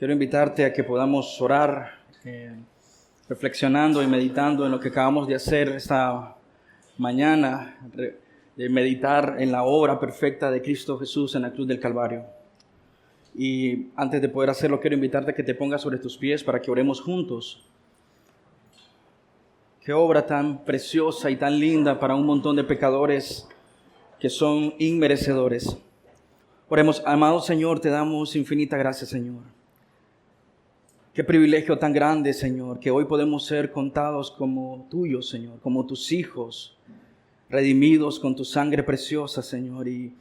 Quiero invitarte a que podamos orar, reflexionando y meditando en lo que acabamos de hacer esta mañana, de meditar en la obra perfecta de Cristo Jesús en la cruz del Calvario. Y antes de poder hacerlo, quiero invitarte a que te pongas sobre tus pies para que oremos juntos. Qué obra tan preciosa y tan linda para un montón de pecadores que son inmerecedores. Oremos. Amado Señor, te damos infinita gracia, Señor. Qué privilegio tan grande, Señor, que hoy podemos ser contados como tuyos, Señor, como tus hijos, redimidos con tu sangre preciosa, Señor. Y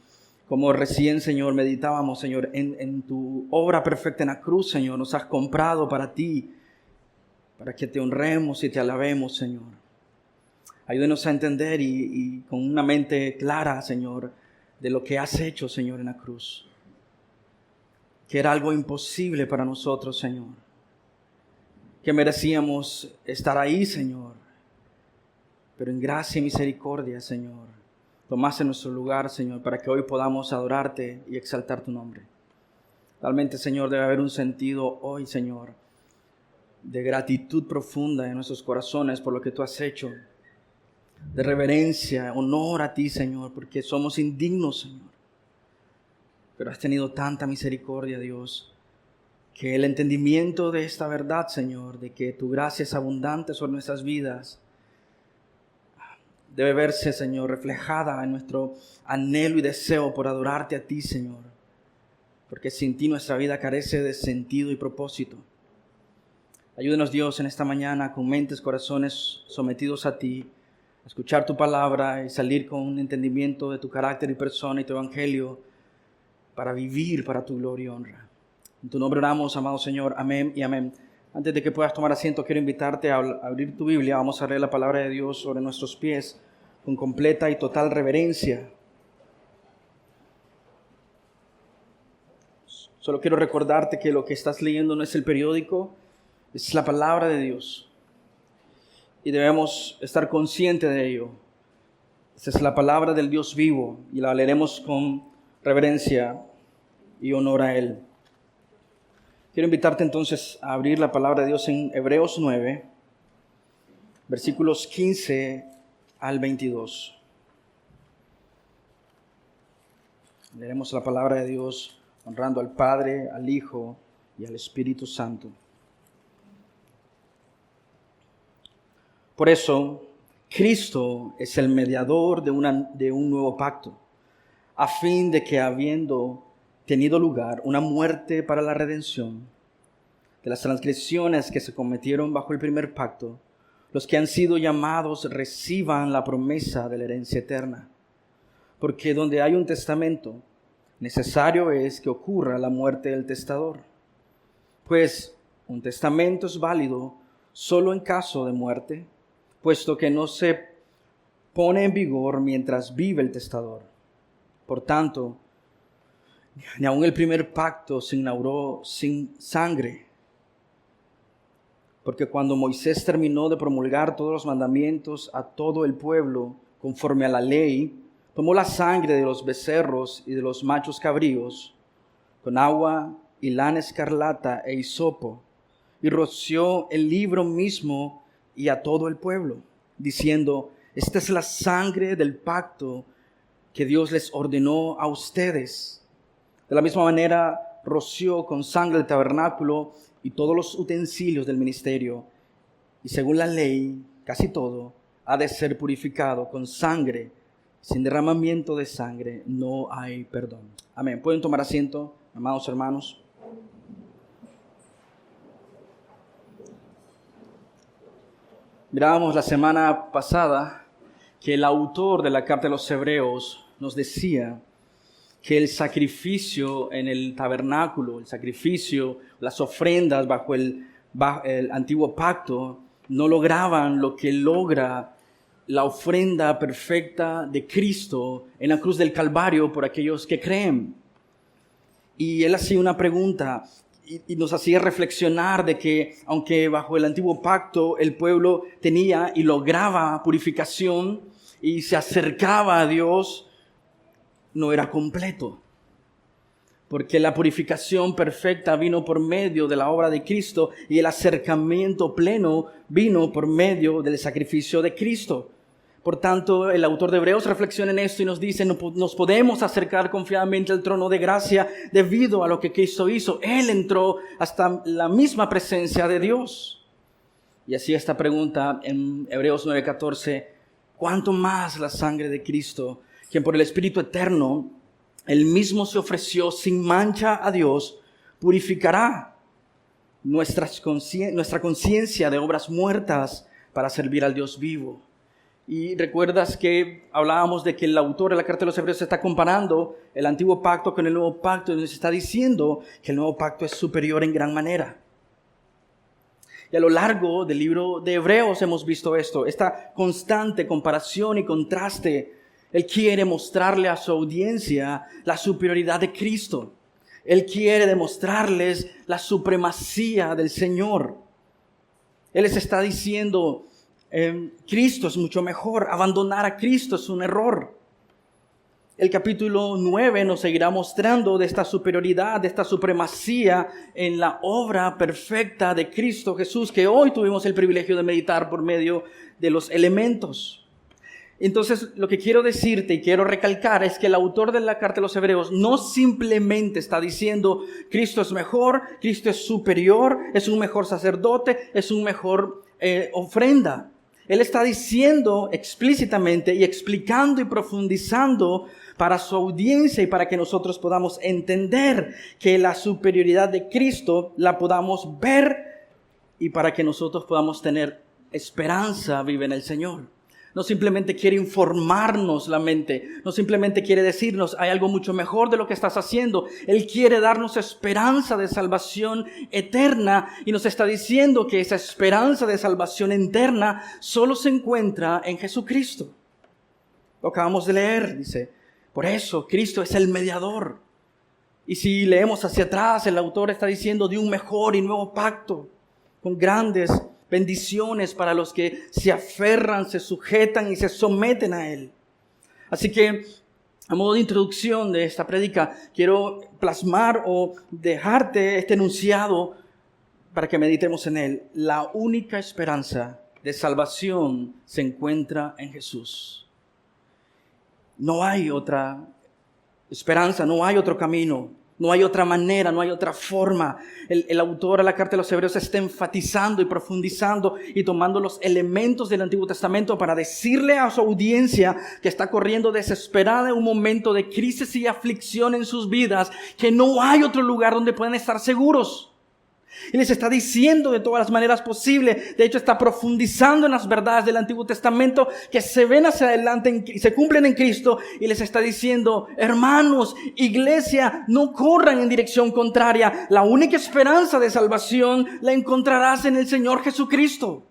como recién, Señor, meditábamos, Señor, en tu obra perfecta en la cruz, Señor, nos has comprado para ti, para que te honremos y te alabemos, Señor. Ayúdenos a entender y con una mente clara, Señor, de lo que has hecho, Señor, en la cruz. Que era algo imposible para nosotros, Señor. Que merecíamos estar ahí, Señor. Pero en gracia y misericordia, Señor, tomaste nuestro lugar, Señor, para que hoy podamos adorarte y exaltar tu nombre. Realmente, Señor, debe haber un sentido hoy, Señor, de gratitud profunda en nuestros corazones por lo que tú has hecho. De reverencia, honor a ti, Señor, porque somos indignos, Señor. Pero has tenido tanta misericordia, Dios, que el entendimiento de esta verdad, Señor, de que tu gracia es abundante sobre nuestras vidas, debe verse, Señor, reflejada en nuestro anhelo y deseo por adorarte a ti, Señor. Porque sin ti nuestra vida carece de sentido y propósito. Ayúdenos, Dios, en esta mañana con mentes, corazones sometidos a ti, a escuchar tu palabra y salir con un entendimiento de tu carácter y persona y tu evangelio para vivir para tu gloria y honra. En tu nombre oramos, amado Señor. Amén y amén. Antes de que puedas tomar asiento, quiero invitarte a abrir tu Biblia. Vamos a leer la palabra de Dios sobre nuestros pies con completa y total reverencia. Solo quiero recordarte que lo que estás leyendo no es el periódico, es la palabra de Dios. Y debemos estar conscientes de ello. Esta es la palabra del Dios vivo y la leeremos con reverencia y honor a Él. Quiero invitarte entonces a abrir la palabra de Dios en Hebreos 9, versículos 15 al 22. Leeremos la palabra de Dios honrando al Padre, al Hijo y al Espíritu Santo. Por eso, Cristo es el mediador de un nuevo pacto, a fin de que habiendo tenido lugar una muerte para la redención de las transgresiones que se cometieron bajo el primer pacto, los que han sido llamados reciban la promesa de la herencia eterna. Porque donde hay un testamento, necesario es que ocurra la muerte del testador. Pues un testamento es válido solo en caso de muerte, puesto que no se pone en vigor mientras vive el testador. Por tanto, ni aun el primer pacto se inauguró sin sangre. Porque cuando Moisés terminó de promulgar todos los mandamientos a todo el pueblo conforme a la ley, tomó la sangre de los becerros y de los machos cabríos con agua y lana escarlata e hisopo y roció el libro mismo y a todo el pueblo, diciendo: esta es la sangre del pacto que Dios les ordenó a ustedes. De la misma manera, roció con sangre el tabernáculo y todos los utensilios del ministerio. Y según la ley, casi todo ha de ser purificado con sangre. Sin derramamiento de sangre no hay perdón. Amén. ¿Pueden tomar asiento, amados hermanos? Mirábamos la semana pasada que el autor de la carta de los Hebreos nos decía que el sacrificio en el tabernáculo, el sacrificio, las ofrendas bajo el antiguo pacto, no lograban lo que logra la ofrenda perfecta de Cristo en la cruz del Calvario por aquellos que creen. Y él hacía una pregunta y nos hacía reflexionar de que aunque bajo el antiguo pacto el pueblo tenía y lograba purificación y se acercaba a Dios, no era completo. porque la purificación perfecta vino por medio de la obra de Cristo y el acercamiento pleno vino por medio del sacrificio de Cristo. Por tanto, el autor de Hebreos reflexiona en esto y nos dice, nos podemos acercar confiadamente al trono de gracia debido a lo que Cristo hizo. Él entró hasta la misma presencia de Dios. Y así esta pregunta en Hebreos 9:14, ¿cuánto más la sangre de Cristo, quien por el Espíritu eterno, Él mismo se ofreció sin mancha a Dios, purificará nuestra conciencia de obras muertas para servir al Dios vivo? Y recuerdas que hablábamos de que el autor de la carta de los Hebreos está comparando el antiguo pacto con el nuevo pacto y nos está diciendo que el nuevo pacto es superior en gran manera. Y a lo largo del libro de Hebreos hemos visto esto, esta constante comparación y contraste. Él quiere mostrarle a su audiencia la superioridad de Cristo. Él quiere demostrarles la supremacía del Señor. Él les está diciendo, Cristo es mucho mejor, abandonar a Cristo es un error. El capítulo 9 nos seguirá mostrando de esta superioridad, de esta supremacía en la obra perfecta de Cristo Jesús, que hoy tuvimos el privilegio de meditar por medio de los elementos. Entonces, lo que quiero decirte y quiero recalcar es que el autor de la carta de los Hebreos no simplemente está diciendo Cristo es mejor, Cristo es superior, es un mejor sacerdote, es un mejor ofrenda. Él está diciendo explícitamente y explicando y profundizando para su audiencia y para que nosotros podamos entender que la superioridad de Cristo la podamos ver y para que nosotros podamos tener esperanza viva en el Señor. No simplemente quiere informarnos la mente, no simplemente quiere decirnos hay algo mucho mejor de lo que estás haciendo. Él quiere darnos esperanza de salvación eterna y nos está diciendo que esa esperanza de salvación eterna solo se encuentra en Jesucristo. Lo acabamos de leer, dice, por eso Cristo es el mediador. Y si leemos hacia atrás, el autor está diciendo de un mejor y nuevo pacto con grandes bendiciones para los que se aferran, se sujetan y se someten a Él. Así que, a modo de introducción de esta prédica, quiero plasmar o dejarte este enunciado para que meditemos en él. La única esperanza de salvación se encuentra en Jesús. No hay otra esperanza, no hay otro camino. No hay otra manera, no hay otra forma. El autor de la carta de los Hebreos está enfatizando y profundizando y tomando los elementos del Antiguo Testamento para decirle a su audiencia que está corriendo desesperada en un momento de crisis y aflicción en sus vidas, que no hay otro lugar donde puedan estar seguros. Y les está diciendo de todas las maneras posibles, de hecho está profundizando en las verdades del Antiguo Testamento que se ven hacia adelante y se cumplen en Cristo, y les está diciendo, hermanos, iglesia, no corran en dirección contraria. La única esperanza de salvación la encontrarás en el Señor Jesucristo.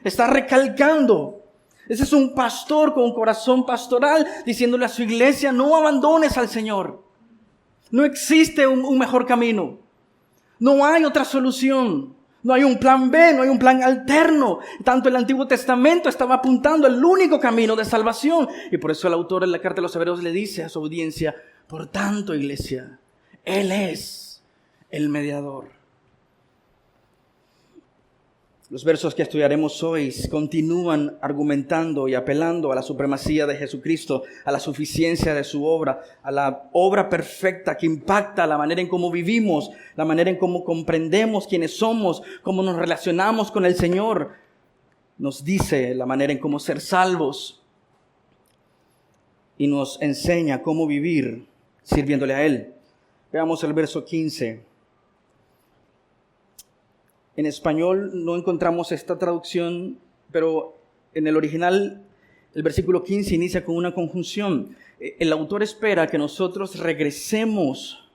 Está recalcando. Ese es un pastor con un corazón pastoral diciéndole a su iglesia, no abandones al Señor. No existe un mejor camino. No hay otra solución, no hay un plan B, no hay un plan alterno. Tanto el Antiguo Testamento estaba apuntando al único camino de salvación. Y por eso el autor en la carta de los Hebreos le dice a su audiencia, por tanto, iglesia, Él es el mediador. Los versos que estudiaremos hoy continúan argumentando y apelando a la supremacía de Jesucristo, a la suficiencia de su obra, a la obra perfecta que impacta la manera en cómo vivimos, la manera en cómo comprendemos quiénes somos, cómo nos relacionamos con el Señor. Nos dice la manera en cómo ser salvos y nos enseña cómo vivir sirviéndole a Él. Veamos el verso 15. En español no encontramos esta traducción, pero en el original el versículo 15 inicia con una conjunción. El autor espera que nosotros regresemos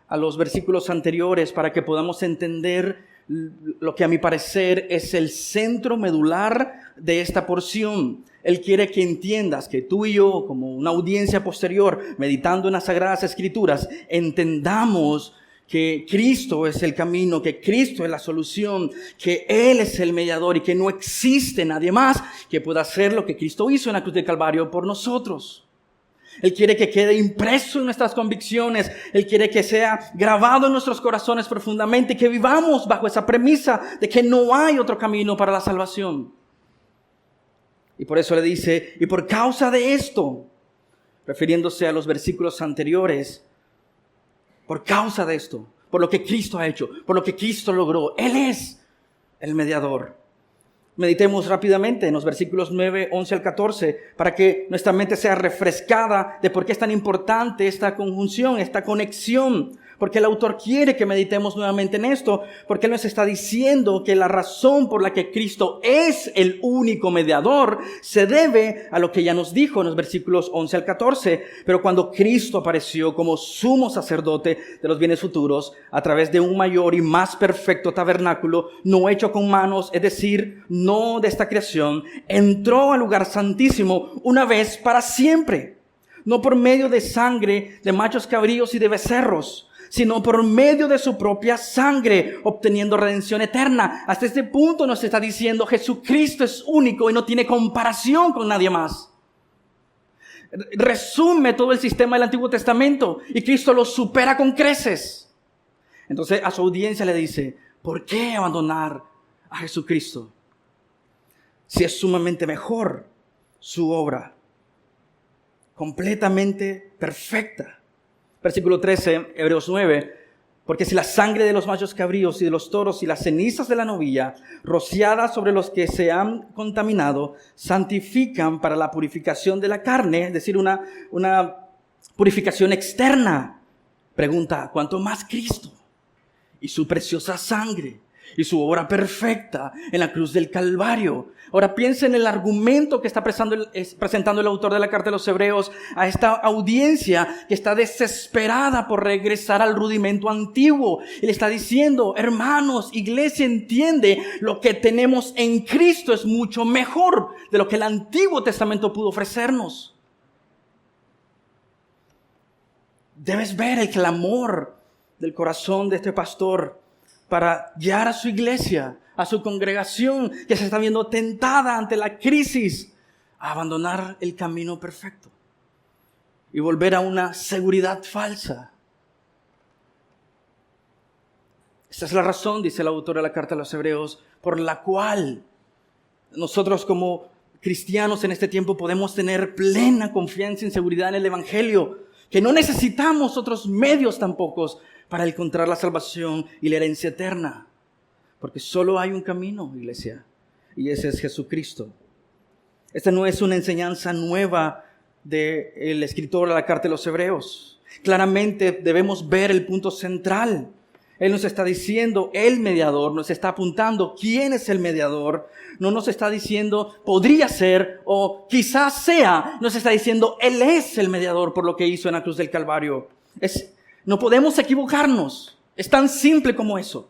a los versículos anteriores para que podamos entender lo que a mi parecer es el centro medular de esta porción. Él quiere que entiendas que tú y yo, como una audiencia posterior, meditando en las Sagradas Escrituras, entendamos que Cristo es el camino, que Cristo es la solución, que Él es el mediador y que no existe nadie más que pueda hacer lo que Cristo hizo en la cruz del Calvario por nosotros. Él quiere que quede impreso en nuestras convicciones. Él quiere que sea grabado en nuestros corazones profundamente y que vivamos bajo esa premisa de que no hay otro camino para la salvación. Y por eso le dice, y por causa de esto, refiriéndose a los versículos anteriores, por causa de esto, por lo que Cristo ha hecho, por lo que Cristo logró, Él es el mediador. Meditemos rápidamente en los versículos 9, 11 al 14 para que nuestra mente sea refrescada de por qué es tan importante esta conjunción, esta conexión. Porque el autor quiere que meditemos nuevamente en esto, porque Él nos está diciendo que la razón por la que Cristo es el único mediador se debe a lo que ya nos dijo en los versículos 11 al 14. Pero cuando Cristo apareció como sumo sacerdote de los bienes futuros, a través de un mayor y más perfecto tabernáculo, no hecho con manos, es decir, no de esta creación, entró al lugar santísimo una vez para siempre, no por medio de sangre de machos cabríos y de becerros, sino por medio de su propia sangre, obteniendo redención eterna. Hasta este punto nos está diciendo Jesucristo es único y no tiene comparación con nadie más. Resume todo el sistema del Antiguo Testamento y Cristo lo supera con creces. Entonces a su audiencia le dice, ¿por qué abandonar a Jesucristo si es sumamente mejor su obra, completamente perfecta? Versículo 13, Hebreos 9, porque si la sangre de los machos cabríos y de los toros y las cenizas de la novilla, rociadas sobre los que se han contaminado, santifican para la purificación de la carne, es decir, una purificación externa. Pregunta, ¿cuánto más Cristo y su preciosa sangre y su obra perfecta en la cruz del Calvario? Ahora piensa en el argumento que está presentando el autor de la carta de los Hebreos a esta audiencia que está desesperada por regresar al rudimento antiguo. Él está diciendo, hermanos, iglesia, entiende, lo que tenemos en Cristo es mucho mejor de lo que el Antiguo Testamento pudo ofrecernos. Debes ver el clamor del corazón de este pastor para guiar a su iglesia, a su congregación que se está viendo tentada ante la crisis a abandonar el camino perfecto y volver a una seguridad falsa. Esta es la razón, dice el autor de la carta a los Hebreos, por la cual nosotros como cristianos en este tiempo podemos tener plena confianza y seguridad en el Evangelio, que no necesitamos otros medios tampoco para encontrar la salvación y la herencia eterna. Porque solo hay un camino, iglesia, y ese es Jesucristo. Esta no es una enseñanza nueva del escritor de la carta de los Hebreos. Claramente debemos ver el punto central. Él nos está diciendo, el mediador, nos está apuntando quién es el mediador. No nos está diciendo, podría ser o quizás sea. Nos está diciendo, Él es el mediador por lo que hizo en la cruz del Calvario. No podemos equivocarnos. Es tan simple como eso.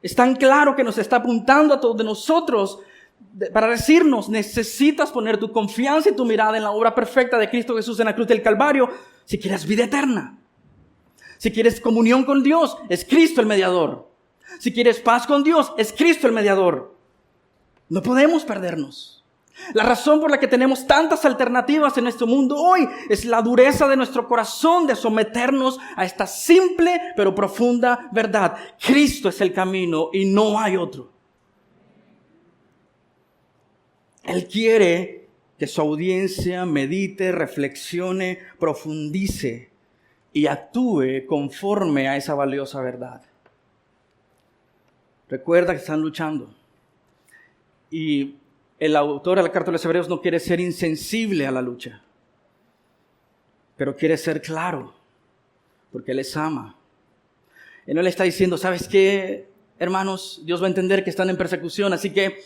Es tan claro que nos está apuntando a todos de nosotros para decirnos, necesitas poner tu confianza y tu mirada en la obra perfecta de Cristo Jesús en la cruz del Calvario si quieres vida eterna. Si quieres comunión con Dios, es Cristo el mediador. Si quieres paz con Dios, es Cristo el mediador. No podemos perdernos. La razón por la que tenemos tantas alternativas en nuestro mundo hoy es la dureza de nuestro corazón de someternos a esta simple pero profunda verdad. Cristo es el camino y no hay otro. Él quiere que su audiencia medite, reflexione, profundice y actúe conforme a esa valiosa verdad. Recuerda que están luchando. Y el autor de la carta de los Hebreos no quiere ser insensible a la lucha, pero quiere ser claro, porque Él les ama. Él no le está diciendo, ¿sabes qué, hermanos? Dios va a entender que están en persecución, así que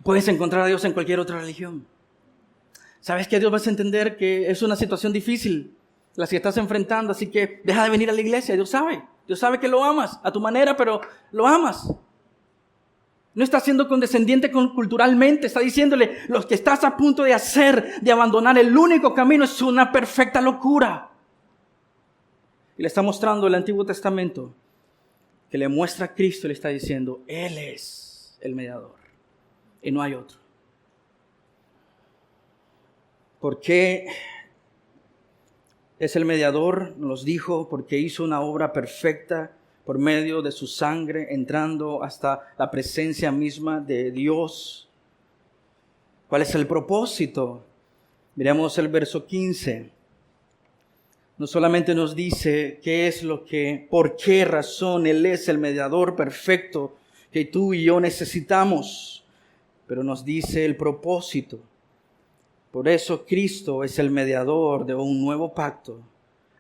puedes encontrar a Dios en cualquier otra religión. ¿Sabes que Dios va a entender que es una situación difícil la que estás enfrentando, así que deja de venir a la iglesia? Dios sabe que lo amas a tu manera, pero lo amas. No está siendo condescendiente culturalmente, está diciéndole, lo que estás a punto de hacer, de abandonar el único camino, es una perfecta locura. Y le está mostrando el Antiguo Testamento, que le muestra a Cristo y le está diciendo, Él es el mediador y no hay otro. ¿Por qué Es el mediador, nos dijo, porque hizo una obra perfecta por medio de su sangre, entrando hasta la presencia misma de Dios. ¿Cuál es el propósito? Miremos el verso 15. No solamente nos dice por qué razón Él es el mediador perfecto que tú y yo necesitamos, pero nos dice el propósito. Por eso Cristo es el mediador de un nuevo pacto,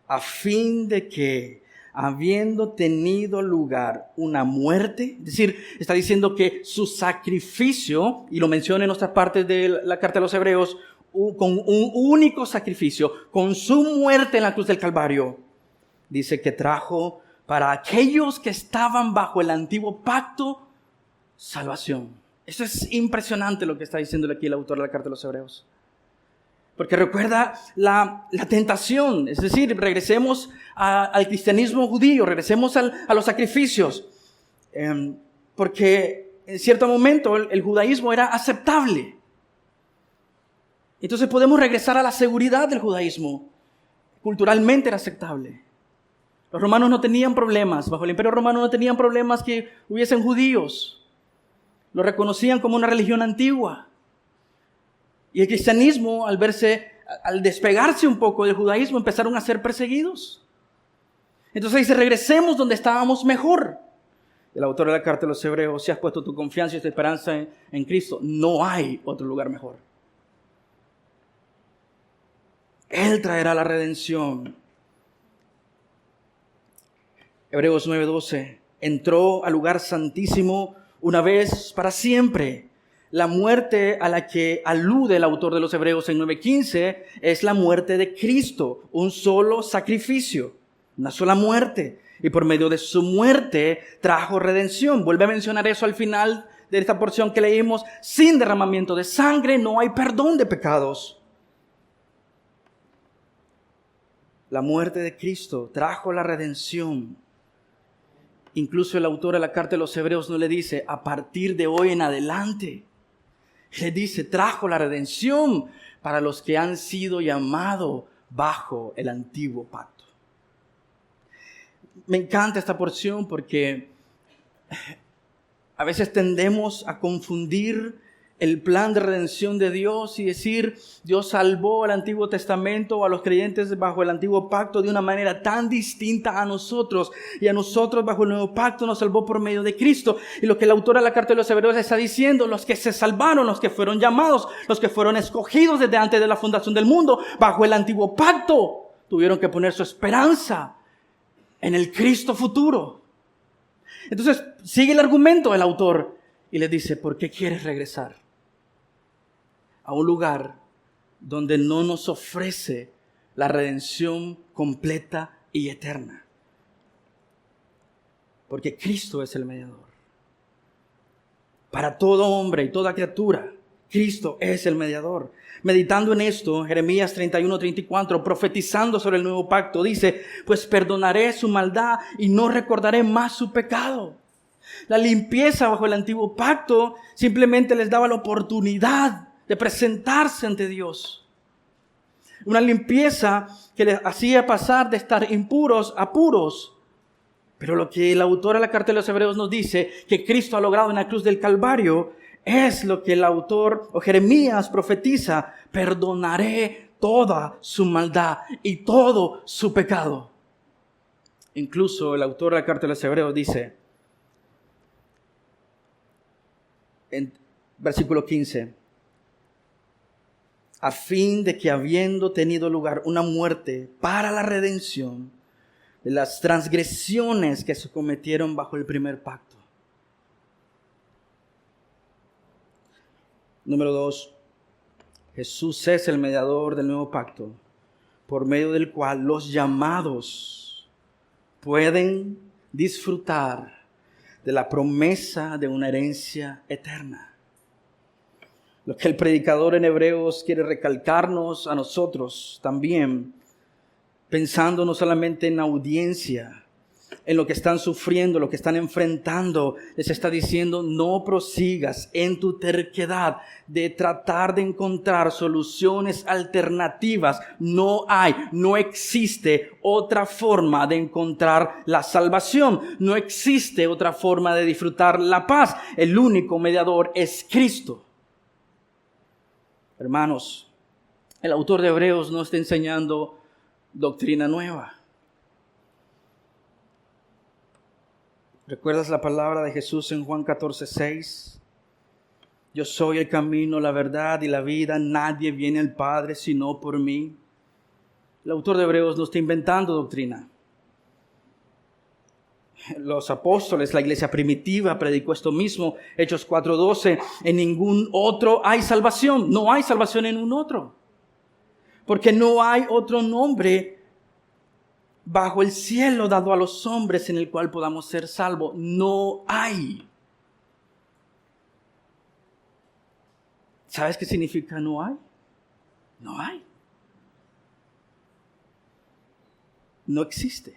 a fin de que, habiendo tenido lugar una muerte, es decir, está diciendo que su sacrificio, y lo menciona en otras partes de la carta de los Hebreos, con un único sacrificio, con su muerte en la cruz del Calvario, dice que trajo para aquellos que estaban bajo el antiguo pacto salvación. Eso es impresionante lo que está diciendo aquí el autor de la carta de los Hebreos. Porque recuerda la tentación, es decir, regresemos al cristianismo judío, regresemos a los sacrificios, porque en cierto momento el judaísmo era aceptable. Entonces podemos regresar a la seguridad del judaísmo, culturalmente era aceptable. Los romanos no tenían problemas, bajo el imperio romano no tenían problemas que hubiesen judíos, lo reconocían como una religión antigua. Y el cristianismo, al despegarse un poco del judaísmo, empezaron a ser perseguidos. Entonces dice, regresemos donde estábamos mejor. El autor de la carta de los Hebreos, si has puesto tu confianza y tu esperanza en Cristo, no hay otro lugar mejor. Él traerá la redención. Hebreos 9:12, entró al lugar santísimo una vez para siempre. La muerte a la que alude el autor de los Hebreos en 9:15 es la muerte de Cristo, un solo sacrificio, una sola muerte. Y por medio de su muerte trajo redención. Vuelve a mencionar eso al final de esta porción que leímos. Sin derramamiento de sangre no hay perdón de pecados. La muerte de Cristo trajo la redención. Incluso el autor de la carta de los Hebreos no le dice, a partir de hoy en adelante. Le dice, trajo la redención para los que han sido llamados bajo el antiguo pacto. Me encanta esta porción porque a veces tendemos a confundir el plan de redención de Dios y decir, Dios salvó al Antiguo Testamento o a los creyentes bajo el Antiguo Pacto de una manera tan distinta a nosotros, y a nosotros bajo el Nuevo Pacto nos salvó por medio de Cristo. Y lo que el autor de la carta de los Hebreos está diciendo, los que se salvaron, los que fueron llamados, los que fueron escogidos desde antes de la fundación del mundo, bajo el Antiguo Pacto, tuvieron que poner su esperanza en el Cristo futuro. Entonces sigue el argumento del autor y les dice, ¿por qué quieres regresar a un lugar donde no nos ofrece la redención completa y eterna? Porque Cristo es el mediador. Para todo hombre y toda criatura, Cristo es el mediador. Meditando en esto, Jeremías 31:34, profetizando sobre el nuevo pacto, dice, pues perdonaré su maldad y no recordaré más su pecado. La limpieza bajo el antiguo pacto simplemente les daba la oportunidad de presentarse ante Dios. Una limpieza que les hacía pasar de estar impuros a puros. Pero lo que el autor de la carta de los Hebreos nos dice, que Cristo ha logrado en la cruz del Calvario, es lo que el autor o Jeremías profetiza: perdonaré toda su maldad y todo su pecado. Incluso el autor de la carta de los Hebreos dice, en versículo 15, a fin de que habiendo tenido lugar una muerte para la redención de las transgresiones que se cometieron bajo el primer pacto. Número 2, Jesús es el mediador del nuevo pacto, por medio del cual los llamados pueden disfrutar de la promesa de una herencia eterna. Lo que el predicador en Hebreos quiere recalcarnos a nosotros también, pensando no solamente en audiencia, en lo que están sufriendo, lo que están enfrentando, les está diciendo: no prosigas en tu terquedad de tratar de encontrar soluciones alternativas. No existe otra forma de encontrar la salvación. No existe otra forma de disfrutar la paz. El único mediador es Cristo. Hermanos, el autor de Hebreos no está enseñando doctrina nueva. ¿Recuerdas la palabra de Jesús en Juan 14:6? Yo soy el camino, la verdad y la vida. Nadie viene al Padre sino por mí. El autor de Hebreos no está inventando doctrina. Los apóstoles, la iglesia primitiva, predicó esto mismo. Hechos 4:12. En ningún otro hay salvación. No hay salvación en un otro. Porque no hay otro nombre bajo el cielo dado a los hombres en el cual podamos ser salvos. No hay. ¿Sabes qué significa no hay? No hay. No existe.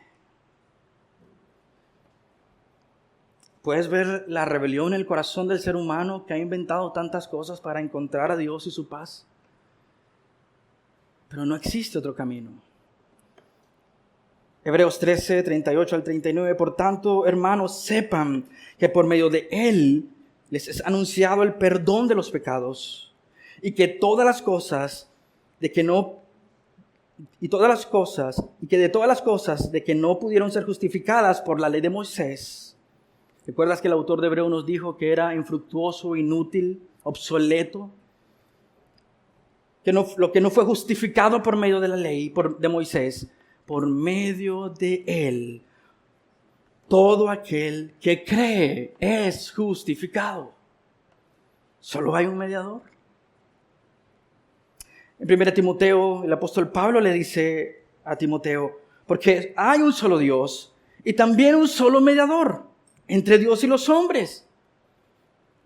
Puedes ver la rebelión en el corazón del ser humano que ha inventado tantas cosas para encontrar a Dios y su paz. Pero no existe otro camino. Hebreos 13, 38 al 39. Por tanto, hermanos, sepan que por medio de Él les es anunciado el perdón de los pecados, y que de todas las cosas de que no pudieron ser justificadas por la ley de Moisés. ¿Recuerdas que el autor de Hebreos nos dijo que era infructuoso, inútil, obsoleto? Lo que no fue justificado por medio de la ley de Moisés, por medio de Él, todo aquel que cree es justificado. Solo hay un mediador. En 1 Timoteo, el apóstol Pablo le dice a Timoteo: porque hay un solo Dios y también un solo mediador entre Dios y los hombres,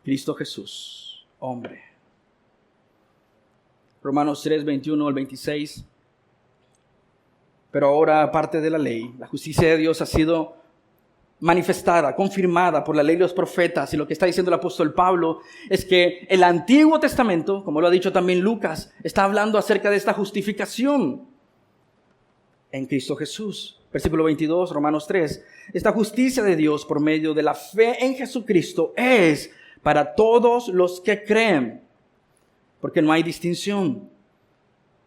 Cristo Jesús, hombre. Romanos 3, 21 al 26. Pero ahora, aparte de la ley, la justicia de Dios ha sido manifestada, confirmada por la ley de los profetas. Y lo que está diciendo el apóstol Pablo es que el Antiguo Testamento, como lo ha dicho también Lucas, está hablando acerca de esta justificación en Cristo Jesús. Versículo 22, Romanos 3. Esta justicia de Dios por medio de la fe en Jesucristo es para todos los que creen, porque no hay distinción.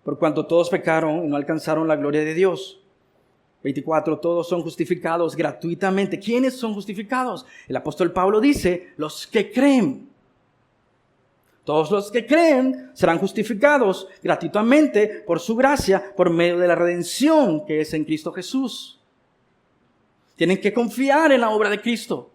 Por cuanto todos pecaron y no alcanzaron la gloria de Dios. 24, todos son justificados gratuitamente. ¿Quiénes son justificados? El apóstol Pablo dice: los que creen. Todos los que creen serán justificados gratuitamente por su gracia, por medio de la redención que es en Cristo Jesús. Tienen que confiar en la obra de Cristo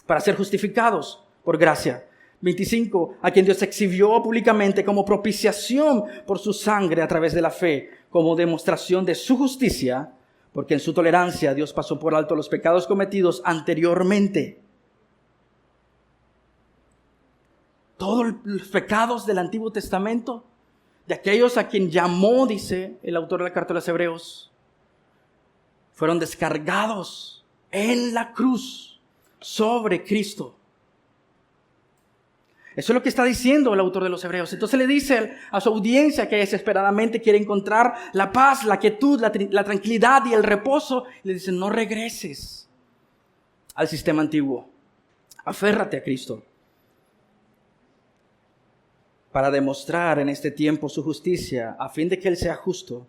para ser justificados por gracia. 25, a quien Dios exhibió públicamente como propiciación por su sangre a través de la fe, como demostración de su justicia, porque en su tolerancia Dios pasó por alto los pecados cometidos anteriormente. Todos los pecados del Antiguo Testamento, de aquellos a quien llamó, dice el autor de la carta de los Hebreos, fueron descargados en la cruz sobre Cristo. Eso es lo que está diciendo el autor de los Hebreos. Entonces le dice a su audiencia que desesperadamente quiere encontrar la paz, la quietud, la tranquilidad y el reposo. Le dice: no regreses al sistema antiguo. Aférrate a Cristo para demostrar en este tiempo su justicia, a fin de que Él sea justo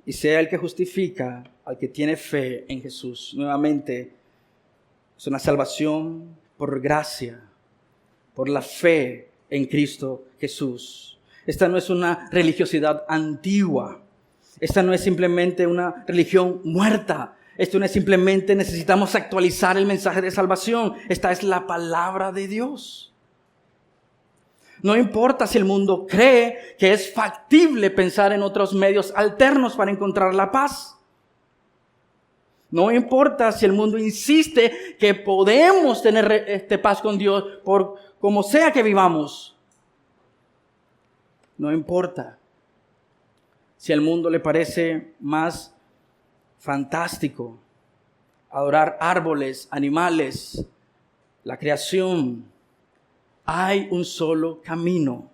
y sea el que justifica al que tiene fe en Jesús. Nuevamente, es una salvación por gracia, por la fe en Cristo Jesús. Esta no es una religiosidad antigua. Esta no es simplemente una religión muerta. Esto no es simplemente necesitamos actualizar el mensaje de salvación. Esta es la palabra de Dios. No importa si el mundo cree que es factible pensar en otros medios alternos para encontrar la paz. No importa si el mundo insiste que podemos tener paz con Dios por como sea que vivamos. No importa si al mundo le parece más fantástico adorar árboles, animales, la creación. Hay un solo camino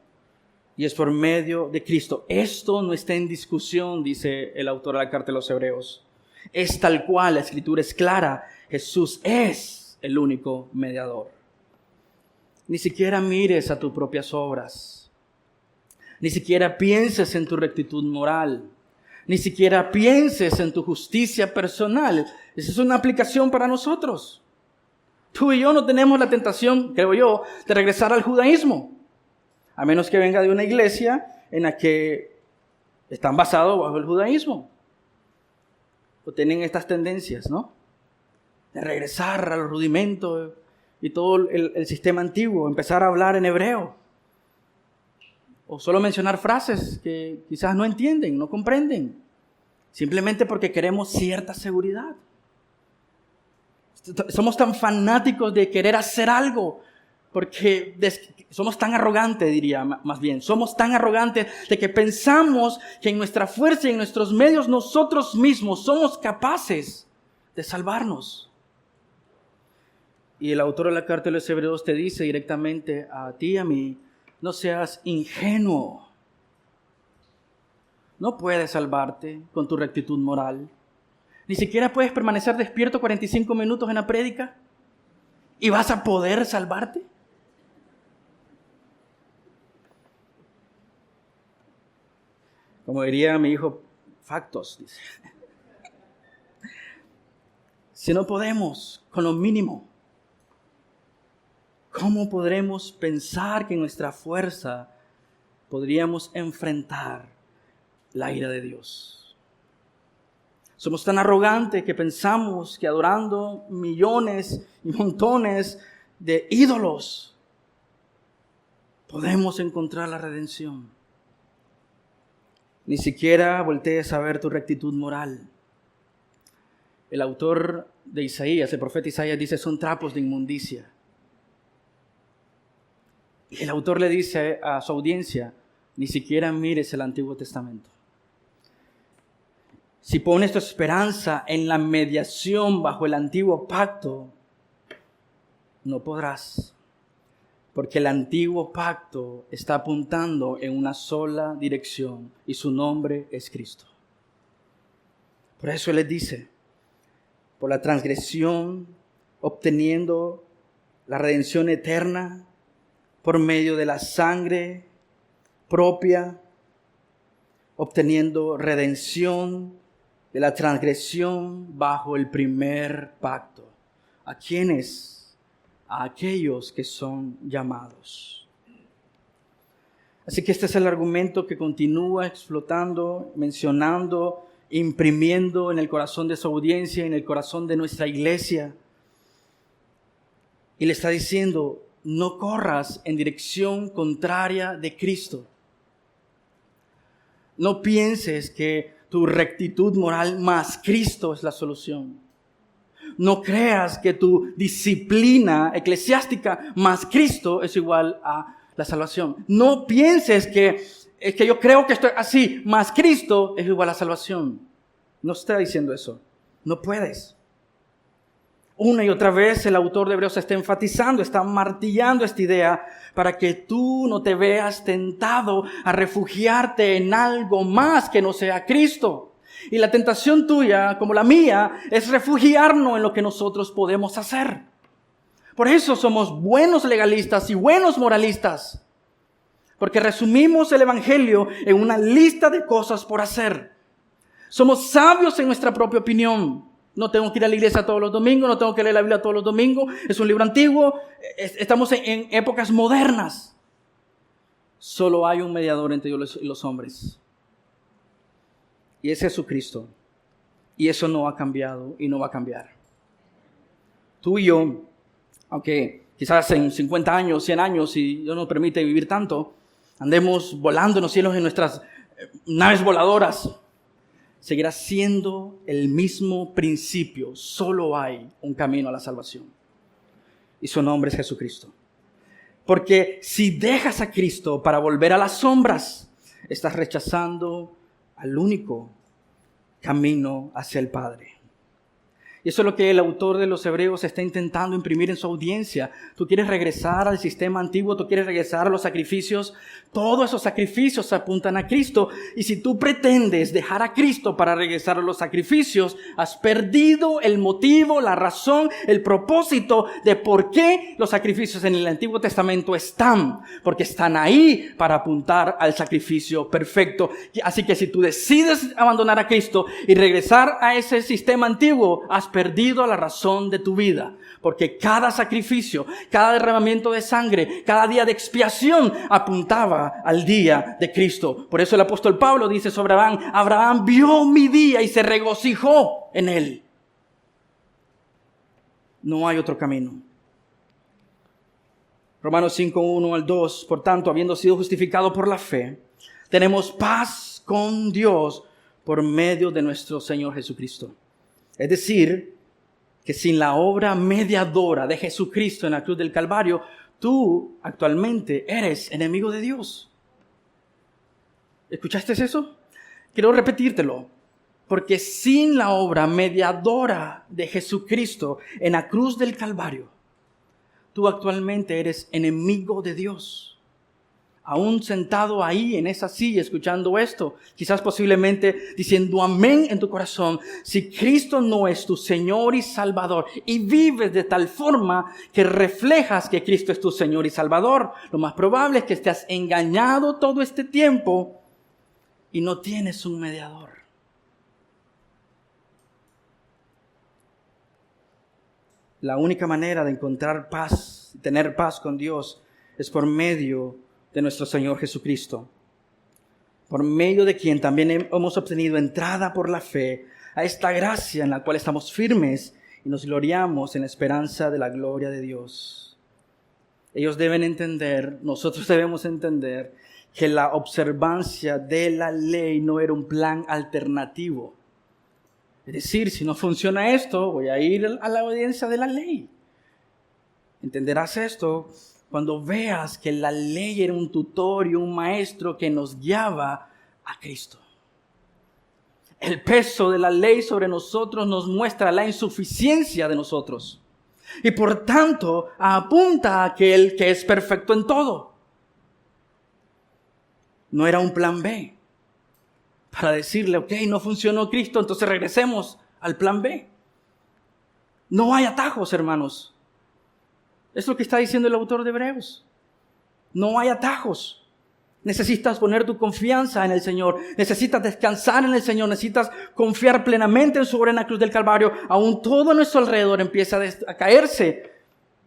y es por medio de Cristo. Esto no está en discusión, dice el autor de la carta de los Hebreos. Es tal cual, la Escritura es clara. Jesús es el único mediador. Ni siquiera mires a tus propias obras. Ni siquiera pienses en tu rectitud moral. Ni siquiera pienses en tu justicia personal. Esa es una aplicación para nosotros. Tú y yo no tenemos la tentación, creo yo, de regresar al judaísmo. A menos que venga de una iglesia en la que están basados bajo el judaísmo. O tienen estas tendencias, ¿no? De regresar a los rudimentos y todo el sistema antiguo, empezar a hablar en hebreo. O solo mencionar frases que quizás no entienden, no comprenden. Simplemente porque queremos cierta seguridad. Somos tan fanáticos de querer hacer algo, porque somos tan arrogantes, diría más bien. Somos tan arrogantes de que pensamos que en nuestra fuerza y en nuestros medios nosotros mismos somos capaces de salvarnos. Y el autor de la carta de los Hebreos te dice directamente a ti y a mí, no seas ingenuo. No puedes salvarte con tu rectitud moral. Ni siquiera puedes permanecer despierto 45 minutos en la prédica. ¿Y vas a poder salvarte? Como diría mi hijo, factos, dice. Si no podemos con lo mínimo, ¿cómo podremos pensar que en nuestra fuerza podríamos enfrentar la ira de Dios? Somos tan arrogantes que pensamos que adorando millones y montones de ídolos podemos encontrar la redención. Ni siquiera voltees a ver tu rectitud moral. El autor de Isaías, el profeta Isaías, dice, son trapos de inmundicia. Y el autor le dice a su audiencia, ni siquiera mires el Antiguo Testamento. Si pones tu esperanza en la mediación bajo el antiguo pacto, no podrás. Porque el antiguo pacto está apuntando en una sola dirección y su nombre es Cristo. Por eso Él les dice, por la transgresión, obteniendo la redención eterna, por medio de la sangre propia, obteniendo redención de la transgresión bajo el primer pacto. ¿A quiénes? A aquellos que son llamados. Así que este es el argumento que continúa explotando, mencionando, imprimiendo en el corazón de su audiencia, en el corazón de nuestra iglesia. Y le está diciendo, no corras en dirección contraria de Cristo. No pienses que tu rectitud moral más Cristo es la solución. No creas que tu disciplina eclesiástica más Cristo es igual a la salvación. No pienses que es que yo creo que estoy así, más Cristo es igual a salvación. No está diciendo eso. No puedes. Una y otra vez el autor de Hebreos está enfatizando, está martillando esta idea para que tú no te veas tentado a refugiarte en algo más que no sea Cristo. Y la tentación tuya, como la mía, es refugiarnos en lo que nosotros podemos hacer. Por eso somos buenos legalistas y buenos moralistas. Porque resumimos el Evangelio en una lista de cosas por hacer. Somos sabios en nuestra propia opinión. No tengo que ir a la iglesia todos los domingos, no tengo que leer la Biblia todos los domingos. Es un libro antiguo, estamos en épocas modernas. Solo hay un mediador entre Dios y los hombres. Y es Jesucristo. Y eso no ha cambiado y no va a cambiar. Tú y yo, aunque quizás en 50 años, 100 años, si Dios nos permite vivir tanto, andemos volando en los cielos en nuestras naves voladoras, seguirá siendo el mismo principio. Solo hay un camino a la salvación. Y su nombre es Jesucristo. Porque si dejas a Cristo para volver a las sombras, estás rechazando al único camino hacia el Padre. Y eso es lo que el autor de los Hebreos está intentando imprimir en su audiencia. Tú quieres regresar al sistema antiguo, tú quieres regresar a los sacrificios. Todos esos sacrificios apuntan a Cristo. Y si tú pretendes dejar a Cristo para regresar a los sacrificios, has perdido el motivo, la razón, el propósito de por qué los sacrificios en el Antiguo Testamento están. Porque están ahí para apuntar al sacrificio perfecto. Así que si tú decides abandonar a Cristo y regresar a ese sistema antiguo, has perdido la razón de tu vida, porque cada sacrificio, cada derramamiento de sangre, cada día de expiación apuntaba al día de Cristo. Por eso el apóstol Pablo dice sobre Abraham: Abraham vio mi día y se regocijó en él. No hay otro camino. Romanos 5:1 al 2, por tanto, habiendo sido justificados por la fe, tenemos paz con Dios por medio de nuestro Señor Jesucristo. Es decir, que sin la obra mediadora de Jesucristo en la cruz del Calvario, tú actualmente eres enemigo de Dios. ¿Escuchaste eso? Quiero repetírtelo. Porque sin la obra mediadora de Jesucristo en la cruz del Calvario, tú actualmente eres enemigo de Dios. Aún sentado ahí en esa silla escuchando esto, quizás posiblemente diciendo amén en tu corazón, si Cristo no es tu Señor y Salvador y vives de tal forma que reflejas que Cristo es tu Señor y Salvador, lo más probable es que estés engañado todo este tiempo y no tienes un mediador. La única manera de encontrar paz, tener paz con Dios, es por medio de nuestro Señor Jesucristo, por medio de quien también hemos obtenido entrada por la fe a esta gracia en la cual estamos firmes y nos gloriamos en la esperanza de la gloria de Dios. Ellos deben entender, nosotros debemos entender, que la observancia de la ley no era un plan alternativo. Es decir, si no funciona esto, voy a ir a la obediencia de la ley. ¿Entenderás esto? Cuando veas que la ley era un tutor y un maestro que nos guiaba a Cristo. El peso de la ley sobre nosotros nos muestra la insuficiencia de nosotros. Y por tanto, apunta a aquel que es perfecto en todo. No era un plan B. Para decirle, ok, no funcionó Cristo, entonces regresemos al plan B. No hay atajos, hermanos. Es lo que está diciendo el autor de Hebreos. No hay atajos. Necesitas poner tu confianza en el Señor. Necesitas descansar en el Señor. Necesitas confiar plenamente en su obra en la cruz del Calvario. Aún todo a nuestro alrededor empieza a caerse.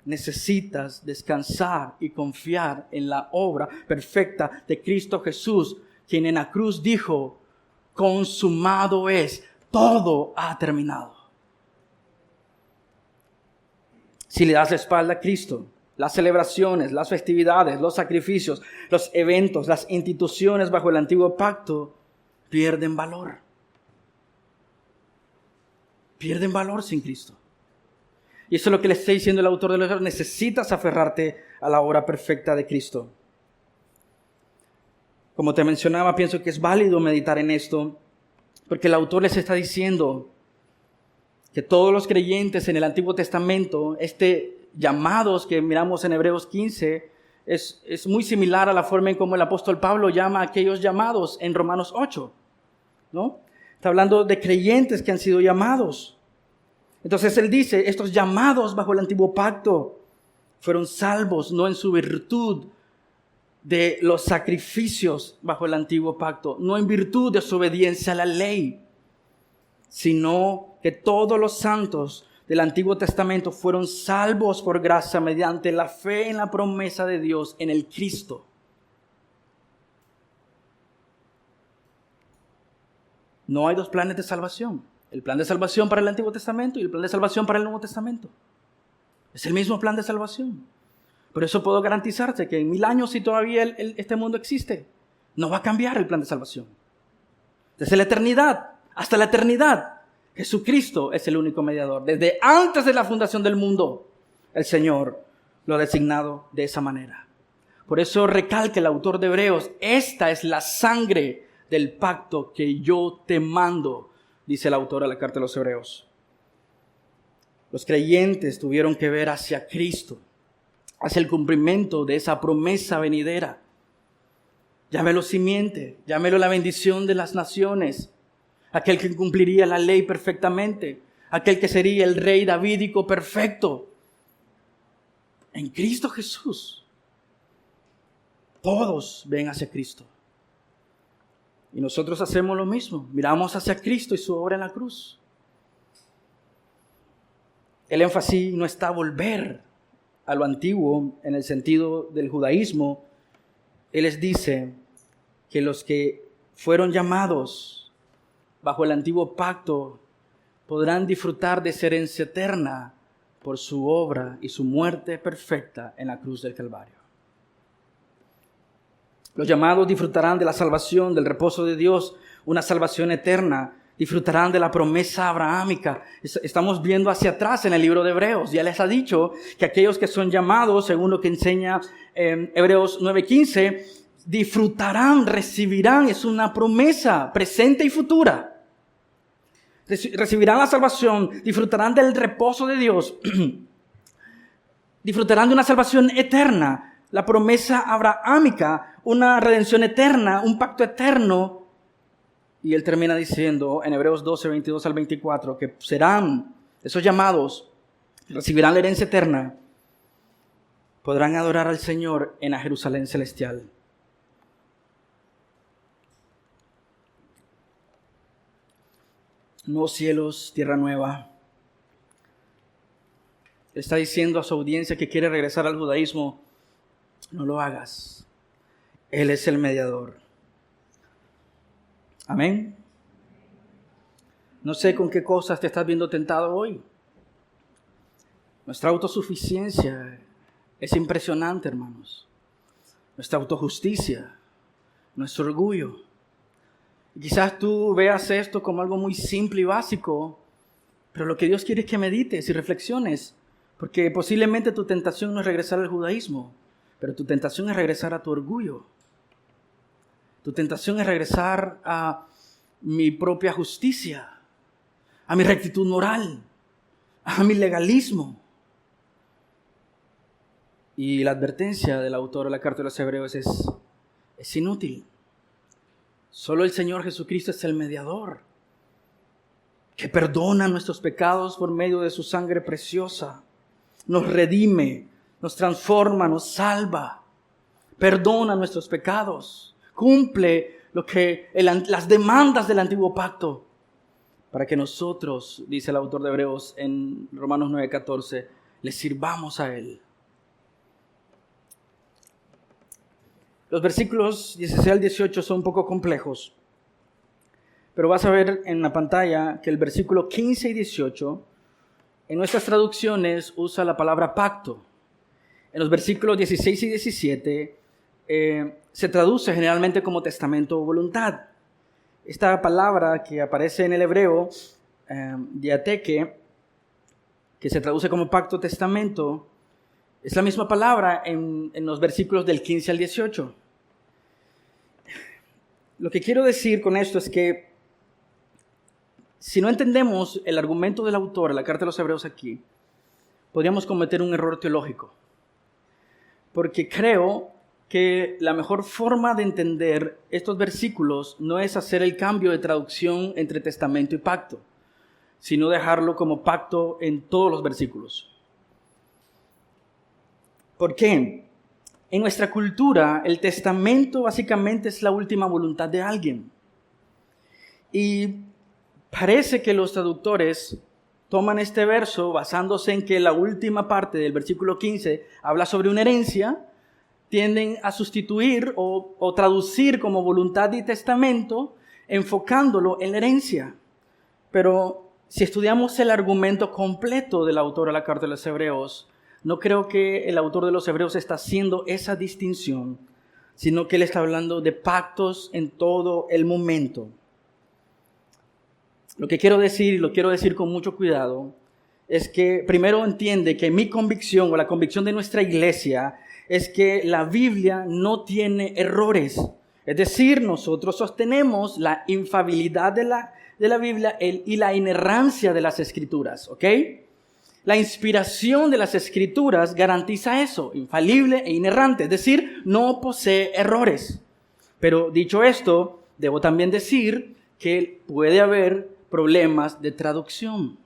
Necesitas descansar y confiar en la obra perfecta de Cristo Jesús, quien en la cruz dijo: consumado es, todo ha terminado. Si le das la espalda a Cristo, las celebraciones, las festividades, los sacrificios, los eventos, las instituciones bajo el antiguo pacto pierden valor. Pierden valor sin Cristo. Y eso es lo que le está diciendo el autor de los Hebreos. Necesitas aferrarte a la obra perfecta de Cristo. Como te mencionaba, pienso que es válido meditar en esto, porque el autor les está diciendo que todos los creyentes en el Antiguo Testamento, llamados que miramos en Hebreos 15, es muy similar a la forma en cómo el apóstol Pablo llama a aquellos llamados en Romanos 8, ¿no? Está hablando de creyentes que han sido llamados. Entonces él dice, estos llamados bajo el antiguo pacto fueron salvos no en su virtud de los sacrificios bajo el antiguo pacto, no en virtud de su obediencia a la ley, sino que todos los santos del Antiguo Testamento fueron salvos por gracia mediante la fe en la promesa de Dios en el Cristo. No hay dos planes de salvación. El plan de salvación para el Antiguo Testamento y el plan de salvación para el Nuevo Testamento. Es el mismo plan de salvación. Por eso puedo garantizarte que en 1000 años, si todavía este mundo existe, no va a cambiar el plan de salvación. Desde la eternidad hasta la eternidad, Jesucristo es el único mediador. Desde antes de la fundación del mundo, el Señor lo ha designado de esa manera. Por eso recalca el autor de Hebreos, esta es la sangre del pacto que yo te mando, dice el autor de la carta de los Hebreos. Los creyentes tuvieron que ver hacia Cristo, hacia el cumplimiento de esa promesa venidera. Llámelo simiente, llámelo la bendición de las naciones, aquel que cumpliría la ley perfectamente, aquel que sería el rey davídico perfecto. En Cristo Jesús, todos ven hacia Cristo. Y nosotros hacemos lo mismo, miramos hacia Cristo y su obra en la cruz. El énfasis no está volver a lo antiguo en el sentido del judaísmo. Él les dice que los que fueron llamados bajo el antiguo pacto podrán disfrutar de esa herencia eterna por su obra y su muerte perfecta en la cruz del Calvario. Los llamados disfrutarán de la salvación, del reposo de Dios, una salvación eterna. Disfrutarán de la promesa abrahámica. Estamos viendo hacia atrás en el libro de Hebreos. Ya les ha dicho que aquellos que son llamados, según lo que enseña Hebreos 9:15, disfrutarán, recibirán. Es una promesa presente y futura. Recibirán la salvación, disfrutarán del reposo de Dios, disfrutarán de una salvación eterna, la promesa abrahámica, una redención eterna, un pacto eterno. Y él termina diciendo en Hebreos 12, 22 al 24, que serán esos llamados, recibirán la herencia eterna, podrán adorar al Señor en la Jerusalén celestial. Nuevos cielos, tierra nueva. Está diciendo a su audiencia que quiere regresar al judaísmo, no lo hagas. Él es el mediador. Amén. No sé con qué cosas te estás viendo tentado hoy. Nuestra autosuficiencia es impresionante, hermanos. Nuestra autojusticia, nuestro orgullo. Y quizás tú veas esto como algo muy simple y básico, pero lo que Dios quiere es que medites y reflexiones, porque posiblemente tu tentación no es regresar al judaísmo, pero tu tentación es regresar a tu orgullo. Tu tentación es regresar a mi propia justicia, a mi rectitud moral, a mi legalismo. Y la advertencia del autor de la carta de los Hebreos es inútil. Solo el Señor Jesucristo es el mediador, que perdona nuestros pecados por medio de su sangre preciosa. Nos redime, nos transforma, nos salva, perdona nuestros pecados. Cumple las demandas del antiguo pacto para que nosotros, dice el autor de Hebreos en Romanos 9:14, le sirvamos a Él. Los versículos 16 al 18 son un poco complejos, pero vas a ver en la pantalla que el versículo 15 y 18 en nuestras traducciones usa la palabra pacto. En los versículos 16 y 17 se traduce generalmente como testamento o voluntad. Esta palabra que aparece en el hebreo, diateque, que se traduce como pacto o testamento, es la misma palabra en los versículos del 15 al 18. Lo que quiero decir con esto es que si no entendemos el argumento del autor de la carta de los Hebreos aquí, podríamos cometer un error teológico. Porque creo que la mejor forma de entender estos versículos no es hacer el cambio de traducción entre testamento y pacto, sino dejarlo como pacto en todos los versículos. ¿Por qué? En nuestra cultura, el testamento básicamente es la última voluntad de alguien. Y parece que los traductores toman este verso basándose en que la última parte del versículo 15 habla sobre una herencia, tienden a sustituir o traducir como voluntad y testamento, enfocándolo en la herencia. Pero si estudiamos el argumento completo del autor de la carta de los Hebreos, no creo que el autor de los Hebreos está haciendo esa distinción, sino que él está hablando de pactos en todo el momento. Lo que quiero decir, y lo quiero decir con mucho cuidado, es que primero entiende que mi convicción o la convicción de nuestra iglesia es que la Biblia no tiene errores. Es decir, nosotros sostenemos la infalibilidad de la Biblia y la inerrancia de las Escrituras, ¿ok? La inspiración de las Escrituras garantiza eso, infalible e inerrante, es decir, no posee errores. Pero dicho esto, debo también decir que puede haber problemas de traducción.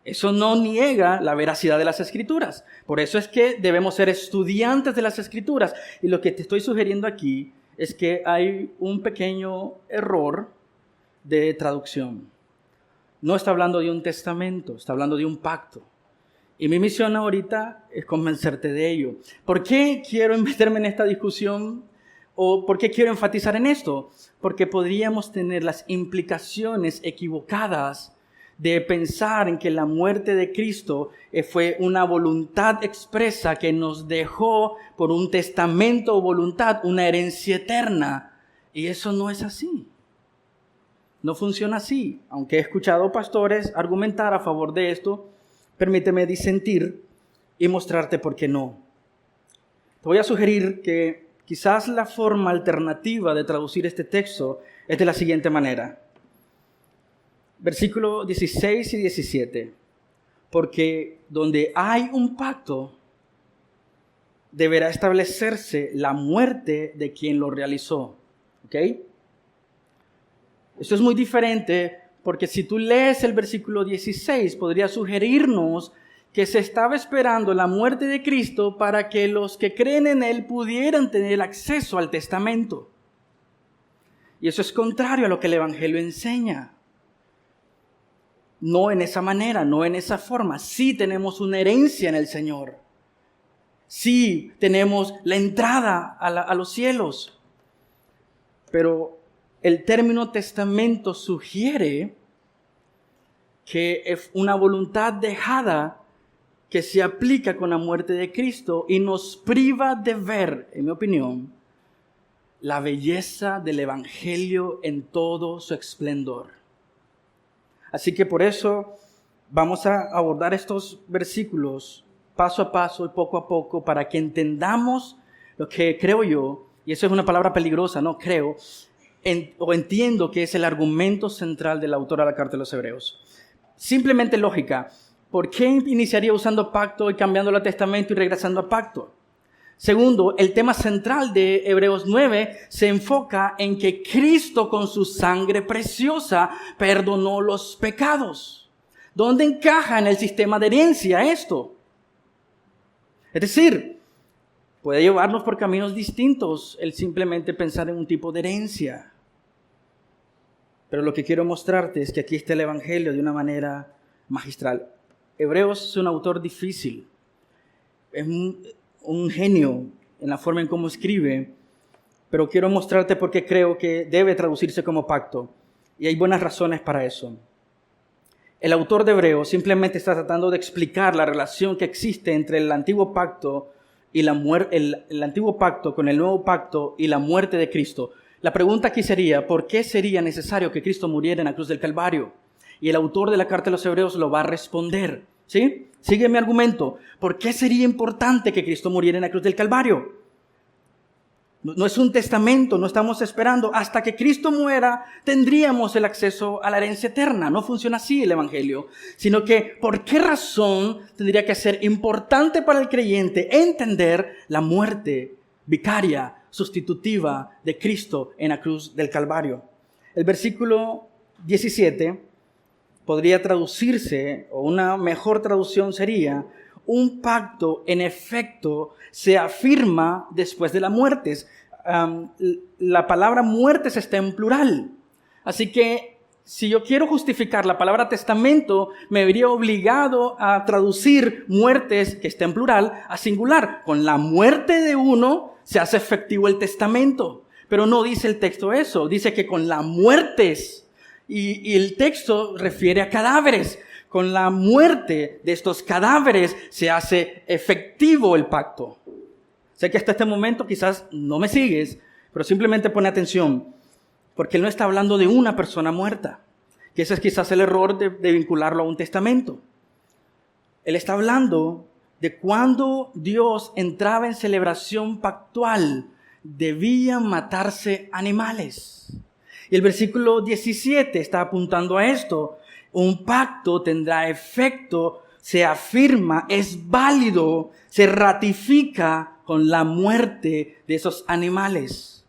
Eso no niega la veracidad de las Escrituras. Por eso es que debemos ser estudiantes de las Escrituras. Y lo que te estoy sugiriendo aquí es que hay un pequeño error de traducción. No está hablando de un testamento, está hablando de un pacto. Y mi misión ahorita es convencerte de ello. ¿Por qué quiero meterme en esta discusión? ¿O por qué quiero enfatizar en esto? Porque podríamos tener las implicaciones equivocadas de pensar en que la muerte de Cristo fue una voluntad expresa que nos dejó por un testamento o voluntad una herencia eterna. Y eso no es así. No funciona así. Aunque he escuchado pastores argumentar a favor de esto, permíteme disentir y mostrarte por qué no. Te voy a sugerir que quizás la forma alternativa de traducir este texto es de la siguiente manera. Versículos 16 y 17. Porque donde hay un pacto, deberá establecerse la muerte de quien lo realizó. ¿Ok? Esto es muy diferente porque si tú lees el versículo 16, podría sugerirnos que se estaba esperando la muerte de Cristo para que los que creen en Él pudieran tener acceso al testamento. Y eso es contrario a lo que el Evangelio enseña. No en esa manera, no en esa forma. Sí tenemos una herencia en el Señor. Sí tenemos la entrada a los cielos. Pero el término testamento sugiere que es una voluntad dejada que se aplica con la muerte de Cristo y nos priva de ver, en mi opinión, la belleza del Evangelio en todo su esplendor. Así que por eso vamos a abordar estos versículos paso a paso y poco a poco para que entendamos lo que creo yo, y eso es una palabra peligrosa, no creo, entiendo que es el argumento central del autor a la carta de los Hebreos. Simplemente lógica. ¿Por qué iniciaría usando pacto y cambiándolo a testamento y regresando a pacto? Segundo, el tema central de Hebreos 9 se enfoca en que Cristo con su sangre preciosa perdonó los pecados. ¿Dónde encaja en el sistema de herencia esto? Es decir, puede llevarnos por caminos distintos el simplemente pensar en un tipo de herencia. Pero lo que quiero mostrarte es que aquí está el Evangelio de una manera magistral. Hebreos es un autor difícil. Es un genio en la forma en cómo escribe, pero quiero mostrarte por qué creo que debe traducirse como pacto. Y hay buenas razones para eso. El autor de Hebreos simplemente está tratando de explicar la relación que existe entre el antiguo pacto y el antiguo pacto con el nuevo pacto y la muerte de Cristo. La pregunta aquí sería, ¿por qué sería necesario que Cristo muriera en la cruz del Calvario? Y el autor de la carta de los Hebreos lo va a responder. ¿Sí? Sigue mi argumento. ¿Por qué sería importante que Cristo muriera en la cruz del Calvario? No es un testamento, no estamos esperando. Hasta que Cristo muera, tendríamos el acceso a la herencia eterna. No funciona así el Evangelio. Sino que, ¿por qué razón tendría que ser importante para el creyente entender la muerte vicaria, sustitutiva de Cristo en la cruz del Calvario? El versículo 17 podría traducirse, o una mejor traducción sería: un pacto en efecto se afirma después de la muerte. La palabra muertes está en plural. Así que si yo quiero justificar la palabra testamento, me vería obligado a traducir muertes, que está en plural, a singular. Con la muerte de uno se hace efectivo el testamento. Pero no dice el texto eso. Dice que con las muertes, y el texto refiere a cadáveres. Con la muerte de estos cadáveres se hace efectivo el pacto. Sé que hasta este momento quizás no me sigues, pero simplemente pone atención, porque él no está hablando de una persona muerta, que ese es quizás el error de vincularlo a un testamento. Él está hablando de cuando Dios entraba en celebración pactual, debían matarse animales. Y el versículo 17 está apuntando a esto. Un pacto tendrá efecto se afirma, es válido, se ratifica con la muerte de esos animales.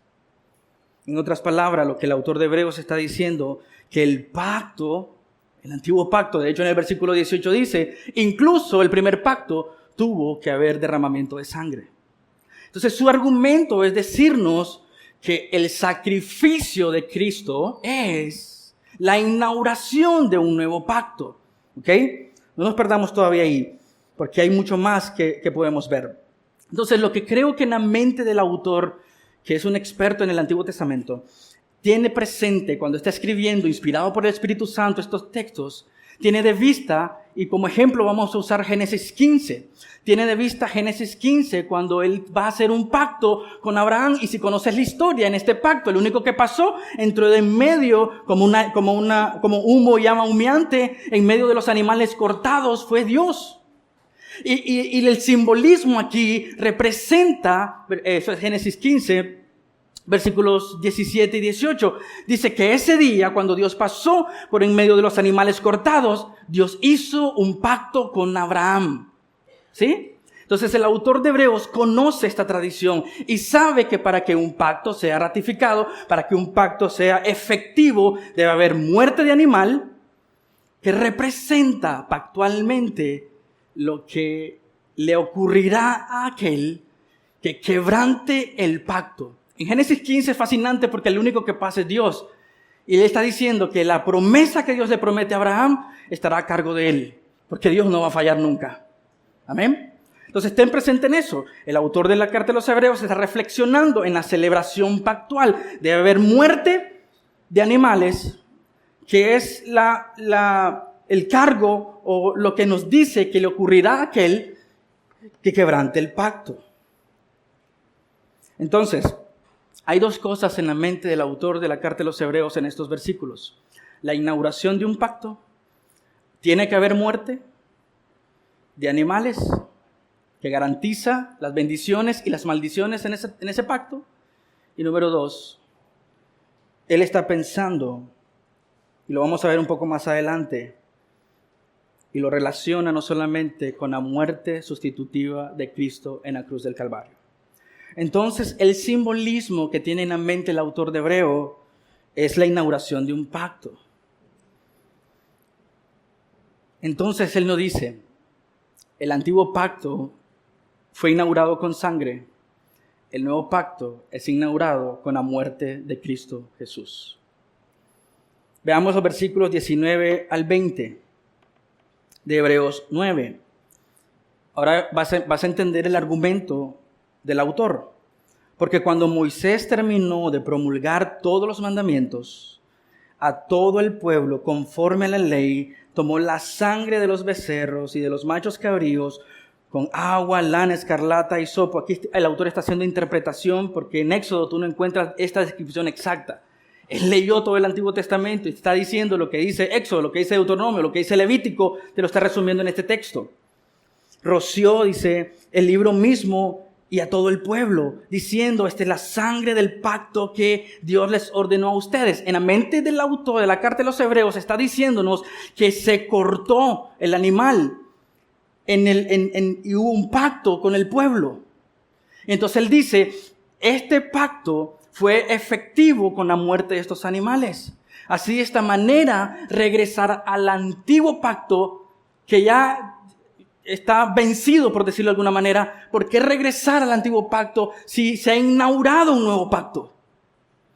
En otras palabras, lo que el autor de Hebreos está diciendo, que el pacto, el antiguo pacto, de hecho en el versículo 18 dice, incluso el primer pacto tuvo que haber derramamiento de sangre. Entonces su argumento es decirnos que el sacrificio de Cristo es la inauguración de un nuevo pacto. ¿Ok? No nos perdamos todavía ahí, porque hay mucho más que podemos ver. Entonces lo que creo que en la mente del autor, que es un experto en el Antiguo Testamento, tiene presente cuando está escribiendo, inspirado por el Espíritu Santo, estos textos, tiene de vista, y como ejemplo vamos a usar Génesis 15. Tiene de vista Génesis 15 cuando él va a hacer un pacto con Abraham, y si conoces la historia en este pacto, el único que pasó entró de en medio como humo y llama humeante en medio de los animales cortados fue Dios. Y el simbolismo aquí representa, eso es Génesis 15, versículos 17 y 18. Dice que ese día, cuando Dios pasó por en medio de los animales cortados, Dios hizo un pacto con Abraham. ¿Sí? Entonces el autor de Hebreos conoce esta tradición y sabe que para que un pacto sea ratificado, para que un pacto sea efectivo, debe haber muerte de animal que representa pactualmente lo que le ocurrirá a aquel que quebrante el pacto. En Génesis 15 es fascinante porque el único que pasa es Dios. Y él está diciendo que la promesa que Dios le promete a Abraham estará a cargo de él, porque Dios no va a fallar nunca. Amén. Entonces estén presentes en eso. El autor de la carta de los Hebreos está reflexionando en la celebración pactual. Debe haber muerte de animales, que es el cargo o lo que nos dice que le ocurrirá a aquel que quebrante el pacto. Entonces, hay dos cosas en la mente del autor de la carta de los Hebreos en estos versículos. La inauguración de un pacto. Tiene que haber muerte de animales que garantiza las bendiciones y las maldiciones en ese pacto. Y número dos, él está pensando, y lo vamos a ver un poco más adelante, y lo relaciona no solamente con la muerte sustitutiva de Cristo en la cruz del Calvario. Entonces, el simbolismo que tiene en la mente el autor de Hebreo es la inauguración de un pacto. Entonces, él no dice, el antiguo pacto fue inaugurado con sangre, el nuevo pacto es inaugurado con la muerte de Cristo Jesús. Veamos los versículos 19 al 20 de Hebreos 9. Ahora vas a entender el argumento del autor. Porque cuando Moisés terminó de promulgar todos los mandamientos a todo el pueblo conforme a la ley, tomó la sangre de los becerros y de los machos cabríos con agua, lana, escarlata y hisopo. Aquí el autor está haciendo interpretación porque en Éxodo tú no encuentras esta descripción exacta. Él leyó todo el Antiguo Testamento y está diciendo lo que dice Éxodo, lo que dice Deuteronomio, lo que dice Levítico, te lo está resumiendo en este texto. Roció, dice, el libro mismo y a todo el pueblo, diciendo, esta es la sangre del pacto que Dios les ordenó a ustedes. En la mente del autor de la carta de los Hebreos está diciéndonos que se cortó el animal y hubo un pacto con el pueblo. Entonces él dice, este pacto fue efectivo con la muerte de estos animales. Así de esta manera regresar al antiguo pacto que ya está vencido, por decirlo de alguna manera. ¿Por qué regresar al antiguo pacto si se ha inaugurado un nuevo pacto?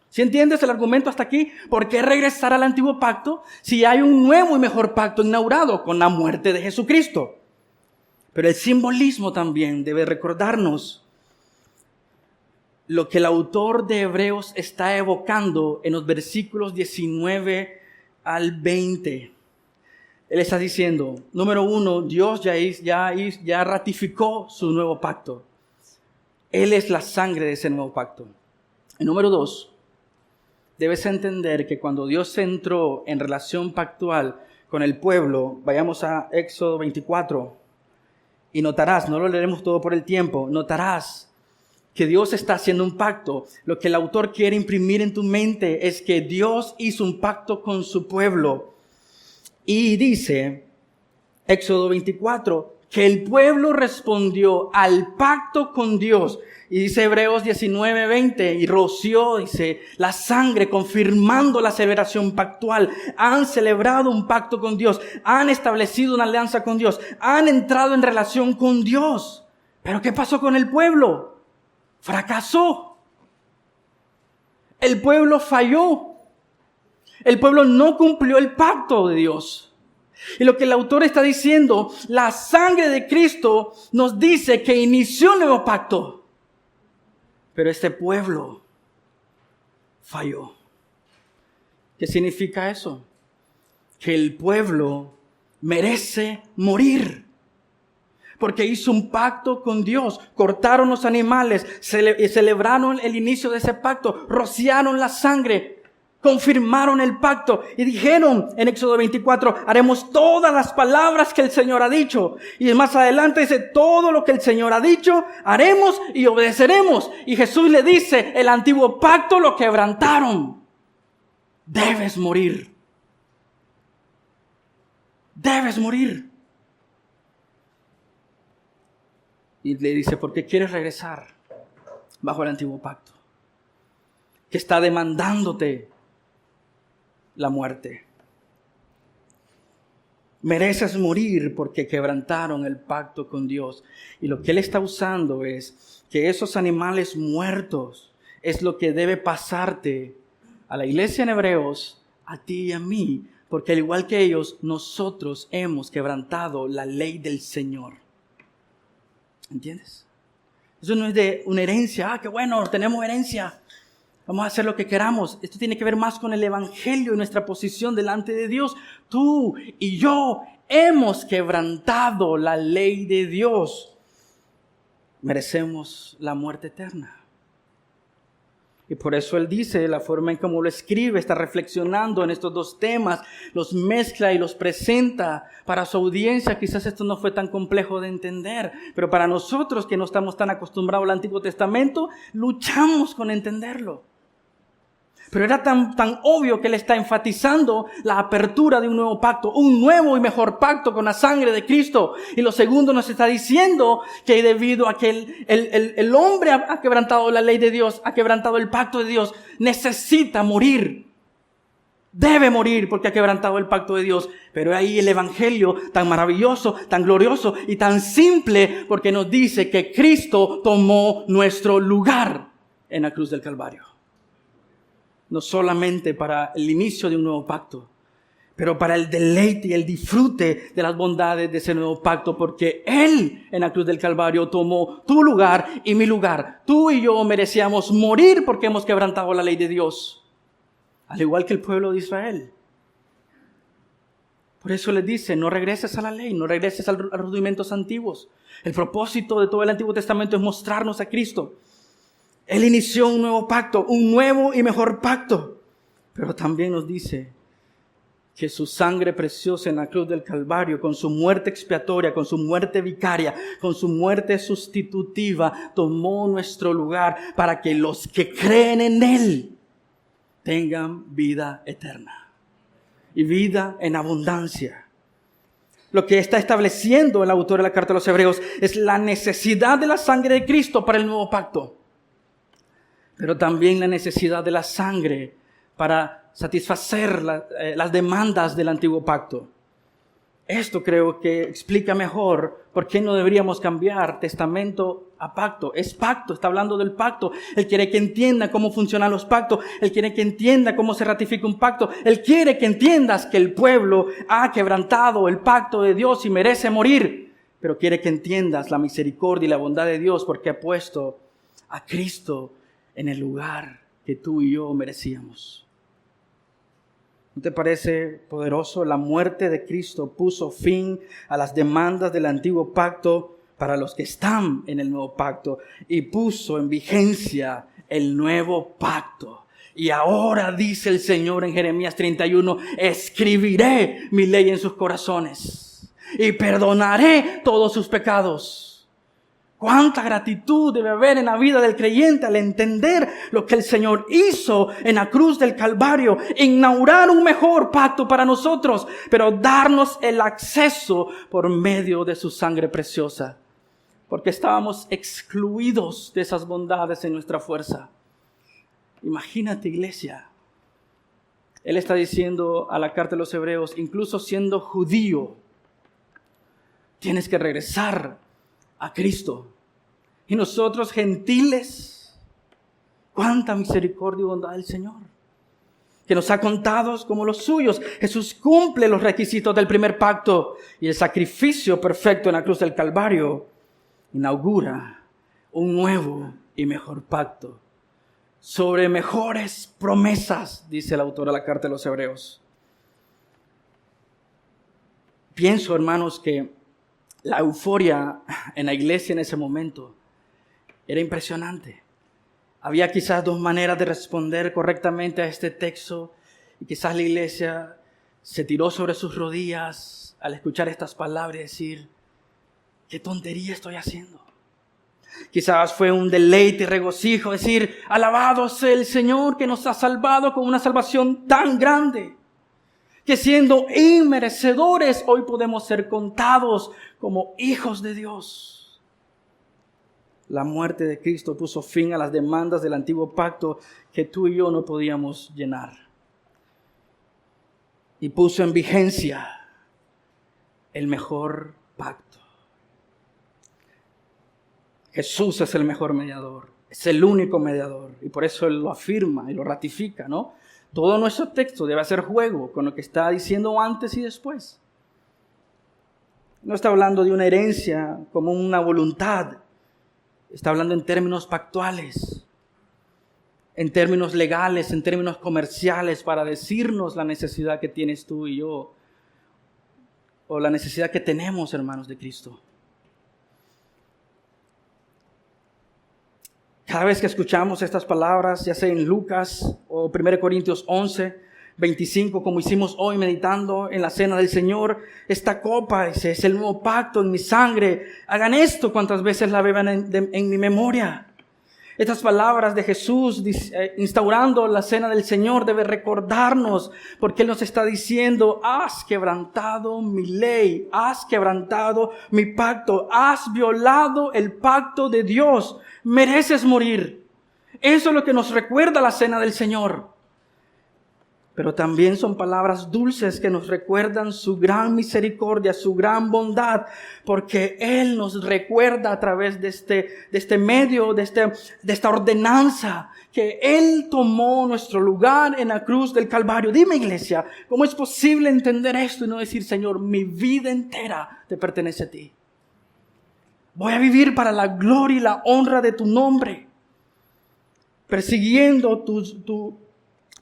¿Sí entiendes el argumento hasta aquí? ¿Por qué regresar al antiguo pacto si hay un nuevo y mejor pacto inaugurado con la muerte de Jesucristo? Pero el simbolismo también debe recordarnos lo que el autor de Hebreos está evocando en los versículos 19 al 20. Él está diciendo, número uno, Dios ya ratificó su nuevo pacto. Él es la sangre de ese nuevo pacto. Y número dos, debes entender que cuando Dios entró en relación pactual con el pueblo, vayamos a Éxodo 24, y notarás, no lo leeremos todo por el tiempo, notarás que Dios está haciendo un pacto. Lo que el autor quiere imprimir en tu mente es que Dios hizo un pacto con su pueblo. Y dice, Éxodo 24, que el pueblo respondió al pacto con Dios. Y dice Hebreos 19:20, y roció, dice, la sangre confirmando la celebración pactual. Han celebrado un pacto con Dios, han establecido una alianza con Dios, han entrado en relación con Dios. Pero ¿qué pasó con el pueblo? Fracasó. El pueblo falló. El pueblo no cumplió el pacto de Dios. Y lo que el autor está diciendo, la sangre de Cristo nos dice que inició un nuevo pacto. Pero este pueblo falló. ¿Qué significa eso? Que el pueblo merece morir. Porque hizo un pacto con Dios. Cortaron los animales, celebraron el inicio de ese pacto, rociaron la sangre. Confirmaron el pacto y dijeron en Éxodo 24, haremos todas las palabras que el Señor ha dicho. Y más adelante dice, todo lo que el Señor ha dicho, haremos y obedeceremos. Y Jesús le dice, el antiguo pacto lo quebrantaron. Debes morir. Debes morir. Y le dice, ¿por qué quieres regresar bajo el antiguo pacto? Que está demandándote la muerte. Mereces morir porque quebrantaron el pacto con Dios. Y lo que él está usando es que esos animales muertos es lo que debe pasarte a la iglesia en Hebreos, a ti y a mí, porque al igual que ellos, nosotros hemos quebrantado la ley del Señor. ¿Entiendes? Eso no es de una herencia. Ah, qué bueno, tenemos herencia. Vamos a hacer lo que queramos. Esto tiene que ver más con el evangelio y nuestra posición delante de Dios. Tú y yo hemos quebrantado la ley de Dios. Merecemos la muerte eterna. Y por eso él dice, la forma en cómo lo escribe, está reflexionando en estos dos temas, los mezcla y los presenta. Para su audiencia quizás esto no fue tan complejo de entender, pero para nosotros que no estamos tan acostumbrados al Antiguo Testamento, luchamos con entenderlo. Pero era tan obvio que él está enfatizando la apertura de un nuevo pacto, un nuevo y mejor pacto con la sangre de Cristo. Y lo segundo nos está diciendo que debido a que el hombre ha quebrantado la ley de Dios, ha quebrantado el pacto de Dios, necesita morir. Debe morir porque ha quebrantado el pacto de Dios. Pero ahí el evangelio tan maravilloso, tan glorioso y tan simple, porque nos dice que Cristo tomó nuestro lugar en la cruz del Calvario. No solamente para el inicio de un nuevo pacto, pero para el deleite y el disfrute de las bondades de ese nuevo pacto, porque Él en la cruz del Calvario tomó tu lugar y mi lugar. Tú y yo merecíamos morir porque hemos quebrantado la ley de Dios, al igual que el pueblo de Israel. Por eso les dice, no regreses a la ley, no regreses a los rudimentos antiguos. El propósito de todo el Antiguo Testamento es mostrarnos a Cristo. Él inició un nuevo pacto, un nuevo y mejor pacto. Pero también nos dice que su sangre preciosa en la cruz del Calvario, con su muerte expiatoria, con su muerte vicaria, con su muerte sustitutiva, tomó nuestro lugar para que los que creen en Él tengan vida eterna y vida en abundancia. Lo que está estableciendo el autor de la carta a los Hebreos es la necesidad de la sangre de Cristo para el nuevo pacto, pero también la necesidad de la sangre para satisfacer las demandas del antiguo pacto. Esto creo que explica mejor por qué no deberíamos cambiar testamento a pacto. Es pacto, está hablando del pacto. Él quiere que entienda cómo funcionan los pactos. Él quiere que entienda cómo se ratifica un pacto. Él quiere que entiendas que el pueblo ha quebrantado el pacto de Dios y merece morir. Pero quiere que entiendas la misericordia y la bondad de Dios porque ha puesto a Cristo en el lugar que tú y yo merecíamos. ¿No te parece poderoso? La muerte de Cristo puso fin a las demandas del antiguo pacto para los que están en el nuevo pacto y puso en vigencia el nuevo pacto. Y ahora dice el Señor en Jeremías 31, escribiré mi ley en sus corazones y perdonaré todos sus pecados. Cuánta gratitud debe haber en la vida del creyente al entender lo que el Señor hizo en la cruz del Calvario, inaugurar un mejor pacto para nosotros, pero darnos el acceso por medio de su sangre preciosa, porque estábamos excluidos de esas bondades en nuestra fuerza. Imagínate, iglesia. Él está diciendo a la carta de los Hebreos, incluso siendo judío, tienes que regresar a Cristo. Y nosotros, gentiles, cuánta misericordia y bondad del Señor, que nos ha contado como los suyos. Jesús cumple los requisitos del primer pacto, y el sacrificio perfecto en la cruz del Calvario inaugura un nuevo y mejor pacto, sobre mejores promesas, dice el autor de la carta de los Hebreos. Pienso, hermanos, que la euforia en la iglesia en ese momento era impresionante. Había quizás dos maneras de responder correctamente a este texto, y quizás la iglesia se tiró sobre sus rodillas al escuchar estas palabras y decir, ¿qué tontería estoy haciendo? Quizás fue un deleite y regocijo decir, alabado sea el Señor que nos ha salvado con una salvación tan grande, que siendo inmerecedores hoy podemos ser contados como hijos de Dios. La muerte de Cristo puso fin a las demandas del antiguo pacto que tú y yo no podíamos llenar, y puso en vigencia el mejor pacto. Jesús es el mejor mediador, es el único mediador, y por eso Él lo afirma y lo ratifica, ¿no? Todo nuestro texto debe hacer juego con lo que está diciendo antes y después. No está hablando de una herencia como una voluntad, está hablando en términos pactuales, en términos legales, en términos comerciales, para decirnos la necesidad que tienes tú y yo, o la necesidad que tenemos, hermanos de Cristo. Cada vez que escuchamos estas palabras, ya sea en Lucas o 1 Corintios 11, 25, como hicimos hoy meditando en la cena del Señor, esta copa es el nuevo pacto en mi sangre. Hagan esto cuantas veces la beban en mi memoria. Estas palabras de Jesús instaurando la cena del Señor debe recordarnos, porque Él nos está diciendo, has quebrantado mi ley, has quebrantado mi pacto, has violado el pacto de Dios, mereces morir. Eso es lo que nos recuerda la cena del Señor. Pero también son palabras dulces que nos recuerdan su gran misericordia, su gran bondad, porque Él nos recuerda a través de este medio, de esta ordenanza, que Él tomó nuestro lugar en la cruz del Calvario. Dime, iglesia, ¿cómo es posible entender esto y no decir, Señor, mi vida entera te pertenece a ti? Voy a vivir para la gloria y la honra de tu nombre, persiguiendo tus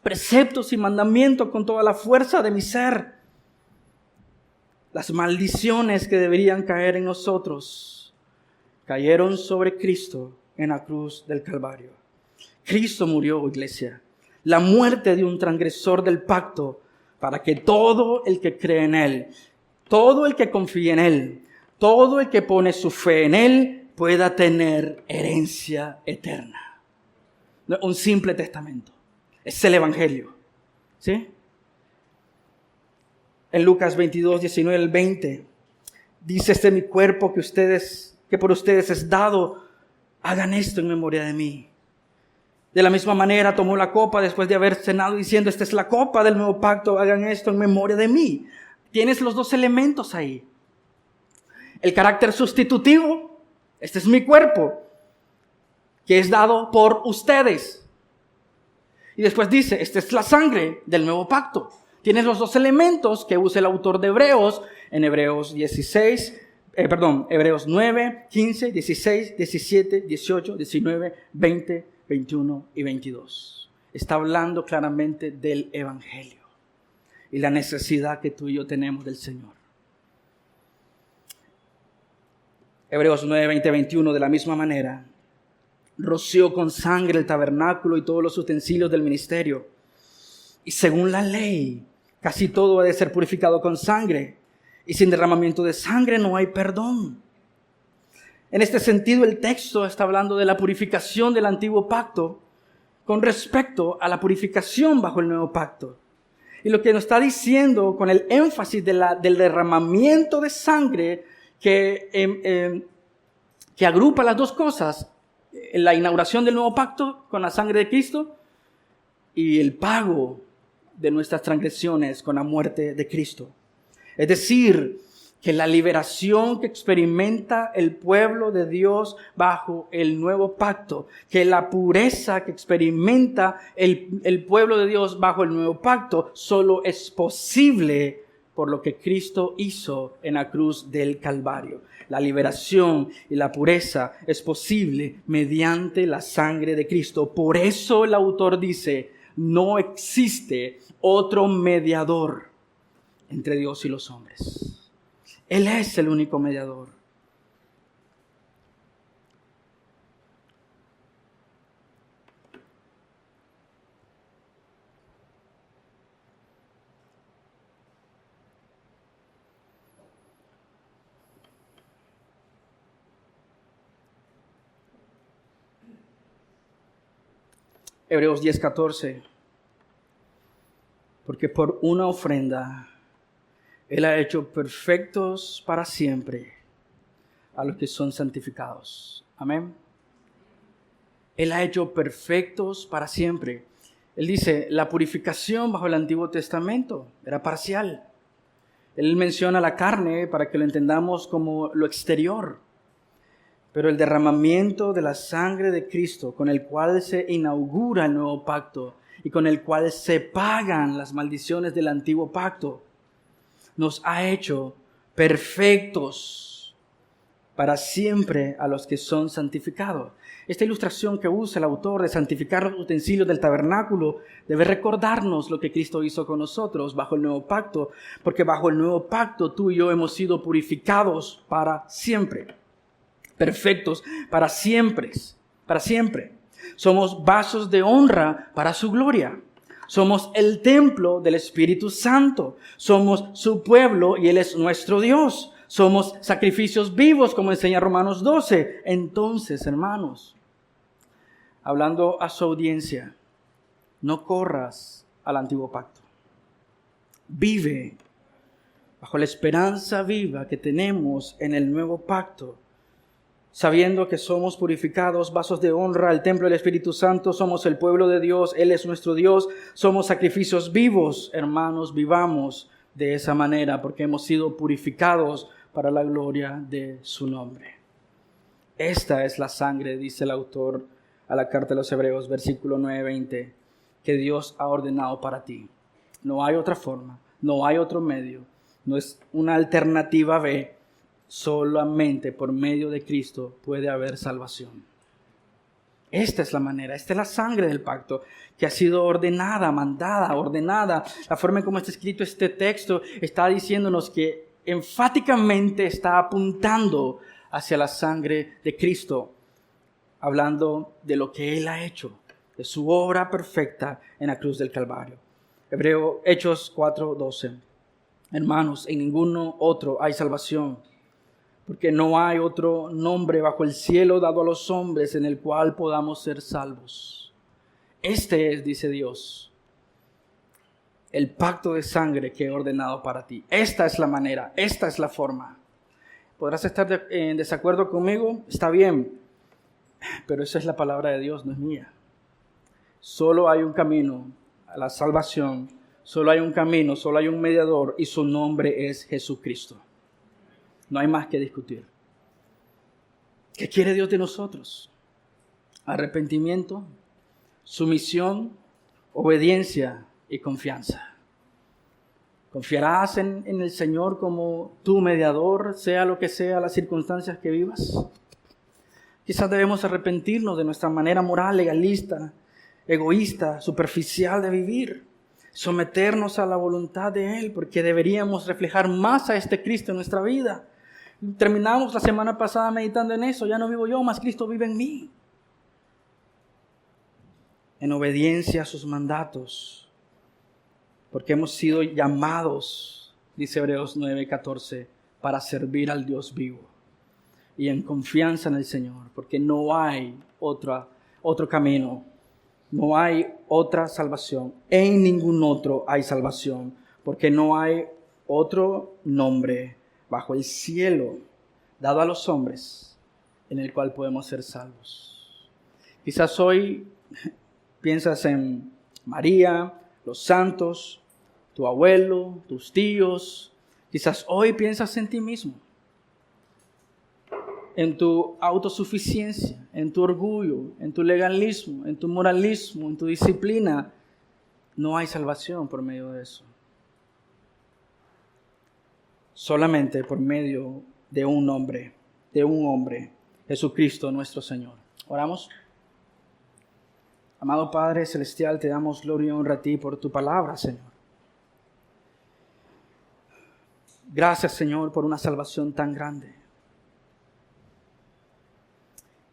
preceptos y mandamientos con toda la fuerza de mi ser. Las maldiciones que deberían caer en nosotros cayeron sobre Cristo en la cruz del Calvario. Cristo murió, iglesia, la muerte de un transgresor del pacto, para que todo el que cree en Él, todo el que confía en Él, todo el que pone su fe en Él, pueda tener herencia eterna. No, un simple testamento. Es el Evangelio, ¿sí? En Lucas 22, 19 al 20, dice, este es mi cuerpo que por ustedes es dado, hagan esto en memoria de mí. De la misma manera tomó la copa después de haber cenado diciendo, esta es la copa del nuevo pacto, hagan esto en memoria de mí. Tienes los dos elementos ahí. El carácter sustitutivo, este es mi cuerpo, que es dado por ustedes. Y después dice, esta es la sangre del nuevo pacto. Tienes los dos elementos que usa el autor de Hebreos en Hebreos 9, 15, 16, 17, 18, 19, 20, 21 y 22. Está hablando claramente del Evangelio y la necesidad que tú y yo tenemos del Señor. Hebreos 9, 20, 21, de la misma manera, roció con sangre el tabernáculo y todos los utensilios del ministerio. Y según la ley, casi todo ha de ser purificado con sangre. Y sin derramamiento de sangre no hay perdón. En este sentido, el texto está hablando de la purificación del antiguo pacto con respecto a la purificación bajo el nuevo pacto. Y lo que nos está diciendo con el énfasis del derramamiento de sangre que agrupa las dos cosas, la inauguración del nuevo pacto con la sangre de Cristo y el pago de nuestras transgresiones con la muerte de Cristo. Es decir, que la liberación que experimenta el pueblo de Dios bajo el nuevo pacto, que la pureza que experimenta el pueblo de Dios bajo el nuevo pacto, solo es posible por lo que Cristo hizo en la cruz del Calvario. La liberación y la pureza es posible mediante la sangre de Cristo. Por eso el autor dice, no existe otro mediador entre Dios y los hombres. Él es el único mediador. Hebreos 10:14. Porque por una ofrenda Él ha hecho perfectos para siempre a los que son santificados. Amén. Él ha hecho perfectos para siempre. Él dice, la purificación bajo el Antiguo Testamento era parcial. Él menciona la carne para que lo entendamos como lo exterior. Pero el derramamiento de la sangre de Cristo, con el cual se inaugura el nuevo pacto y con el cual se pagan las maldiciones del antiguo pacto, nos ha hecho perfectos para siempre a los que son santificados. Esta ilustración que usa el autor de santificar los utensilios del tabernáculo debe recordarnos lo que Cristo hizo con nosotros bajo el nuevo pacto, porque bajo el nuevo pacto tú y yo hemos sido purificados para siempre, perfectos para siempre, para siempre. Somos vasos de honra para su gloria. Somos el templo del Espíritu Santo. Somos su pueblo y Él es nuestro Dios. Somos sacrificios vivos, como enseña Romanos 12. Entonces, hermanos, hablando a su audiencia, no corras al antiguo pacto. Vive bajo la esperanza viva que tenemos en el nuevo pacto, sabiendo que somos purificados, vasos de honra, el templo del Espíritu Santo, somos el pueblo de Dios, Él es nuestro Dios, somos sacrificios vivos. Hermanos, vivamos de esa manera porque hemos sido purificados para la gloria de su nombre. Esta es la sangre, dice el autor a la carta de los Hebreos, versículo 9-20, que Dios ha ordenado para ti. No hay otra forma, no hay otro medio, no es una alternativa B. Solamente por medio de Cristo puede haber salvación. Esta es la manera, esta es la sangre del pacto que ha sido ordenada, mandada, ordenada. La forma en cómo está escrito este texto está diciéndonos que enfáticamente está apuntando hacia la sangre de Cristo, hablando de lo que Él ha hecho, de su obra perfecta en la cruz del Calvario. Hechos 4:12. Hermanos, en ninguno otro hay salvación, porque no hay otro nombre bajo el cielo dado a los hombres en el cual podamos ser salvos. Este es, dice Dios, el pacto de sangre que he ordenado para ti. Esta es la manera, esta es la forma. Podrás estar en desacuerdo conmigo, está bien, pero esa es la palabra de Dios, no es mía. Solo hay un camino a la salvación, solo hay un camino, solo hay un mediador y su nombre es Jesucristo. No hay más que discutir. ¿Qué quiere Dios de nosotros? Arrepentimiento, sumisión, obediencia y confianza. ¿Confiarás en el Señor como tu mediador, sea lo que sea las circunstancias que vivas? Quizás debemos arrepentirnos de nuestra manera moral, legalista, egoísta, superficial de vivir. Someternos a la voluntad de Él, porque deberíamos reflejar más a este Cristo en nuestra vida. Terminamos la semana pasada meditando en eso. Ya no vivo yo, mas Cristo vive en mí. En obediencia a sus mandatos, porque hemos sido llamados, dice Hebreos 9:14, para servir al Dios vivo. y en confianza en el Señor, porque no hay otro camino, no hay otra salvación. En ningún otro hay salvación, porque no hay otro nombre bajo el cielo dado a los hombres en el cual podemos ser salvos. Quizás hoy piensas en María, los santos, tu abuelo, tus tíos. Quizás hoy piensas en ti mismo, en tu autosuficiencia, en tu orgullo, en tu legalismo, en tu moralismo, en tu disciplina. No hay salvación por medio de eso. Solamente por medio de un hombre, Jesucristo nuestro Señor. Oramos. Amado Padre Celestial, te damos gloria y honra a ti por tu palabra, Señor. Gracias, Señor, por una salvación tan grande.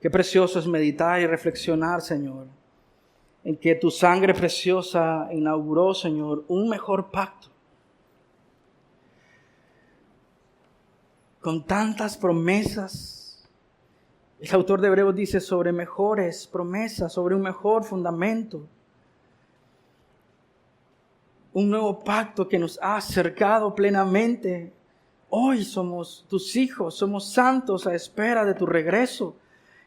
Qué precioso es meditar y reflexionar, Señor, en que tu sangre preciosa inauguró, Señor, un mejor pacto. Con tantas promesas, el autor de Hebreos dice sobre mejores promesas, sobre un mejor fundamento. Un nuevo pacto que nos ha acercado plenamente. Hoy somos tus hijos, somos santos a espera de tu regreso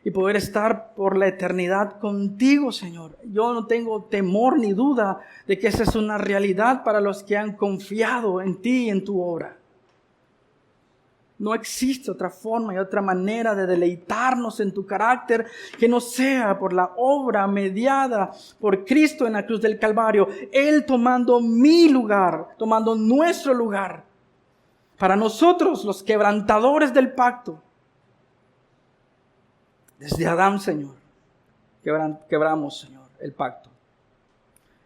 y poder estar por la eternidad contigo, Señor. Yo no tengo temor ni duda de que esa es una realidad para los que han confiado en ti y en tu obra. No existe otra forma y otra manera de deleitarnos en tu carácter que no sea por la obra mediada por Cristo en la cruz del Calvario. Él tomando mi lugar, tomando nuestro lugar. Para nosotros, los quebrantadores del pacto. Desde Adán, Señor, quebramos, Señor, el pacto.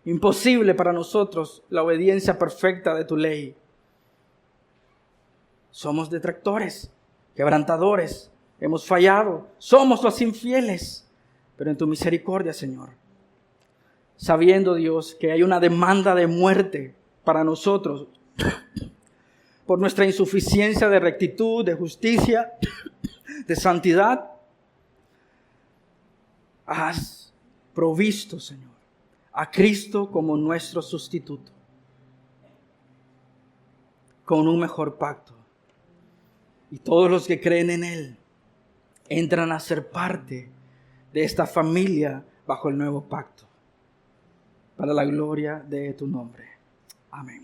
Imposible para nosotros la obediencia perfecta de tu ley. Somos detractores, quebrantadores, hemos fallado, somos los infieles, pero en tu misericordia, Señor, sabiendo, Dios, que hay una demanda de muerte para nosotros por nuestra insuficiencia de rectitud, de justicia, de santidad, has provisto, Señor, a Cristo como nuestro sustituto, con un mejor pacto. Y todos los que creen en Él entran a ser parte de esta familia bajo el nuevo pacto, para la gloria de tu nombre. Amén.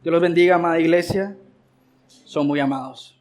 Dios los bendiga, amada iglesia. Son muy amados.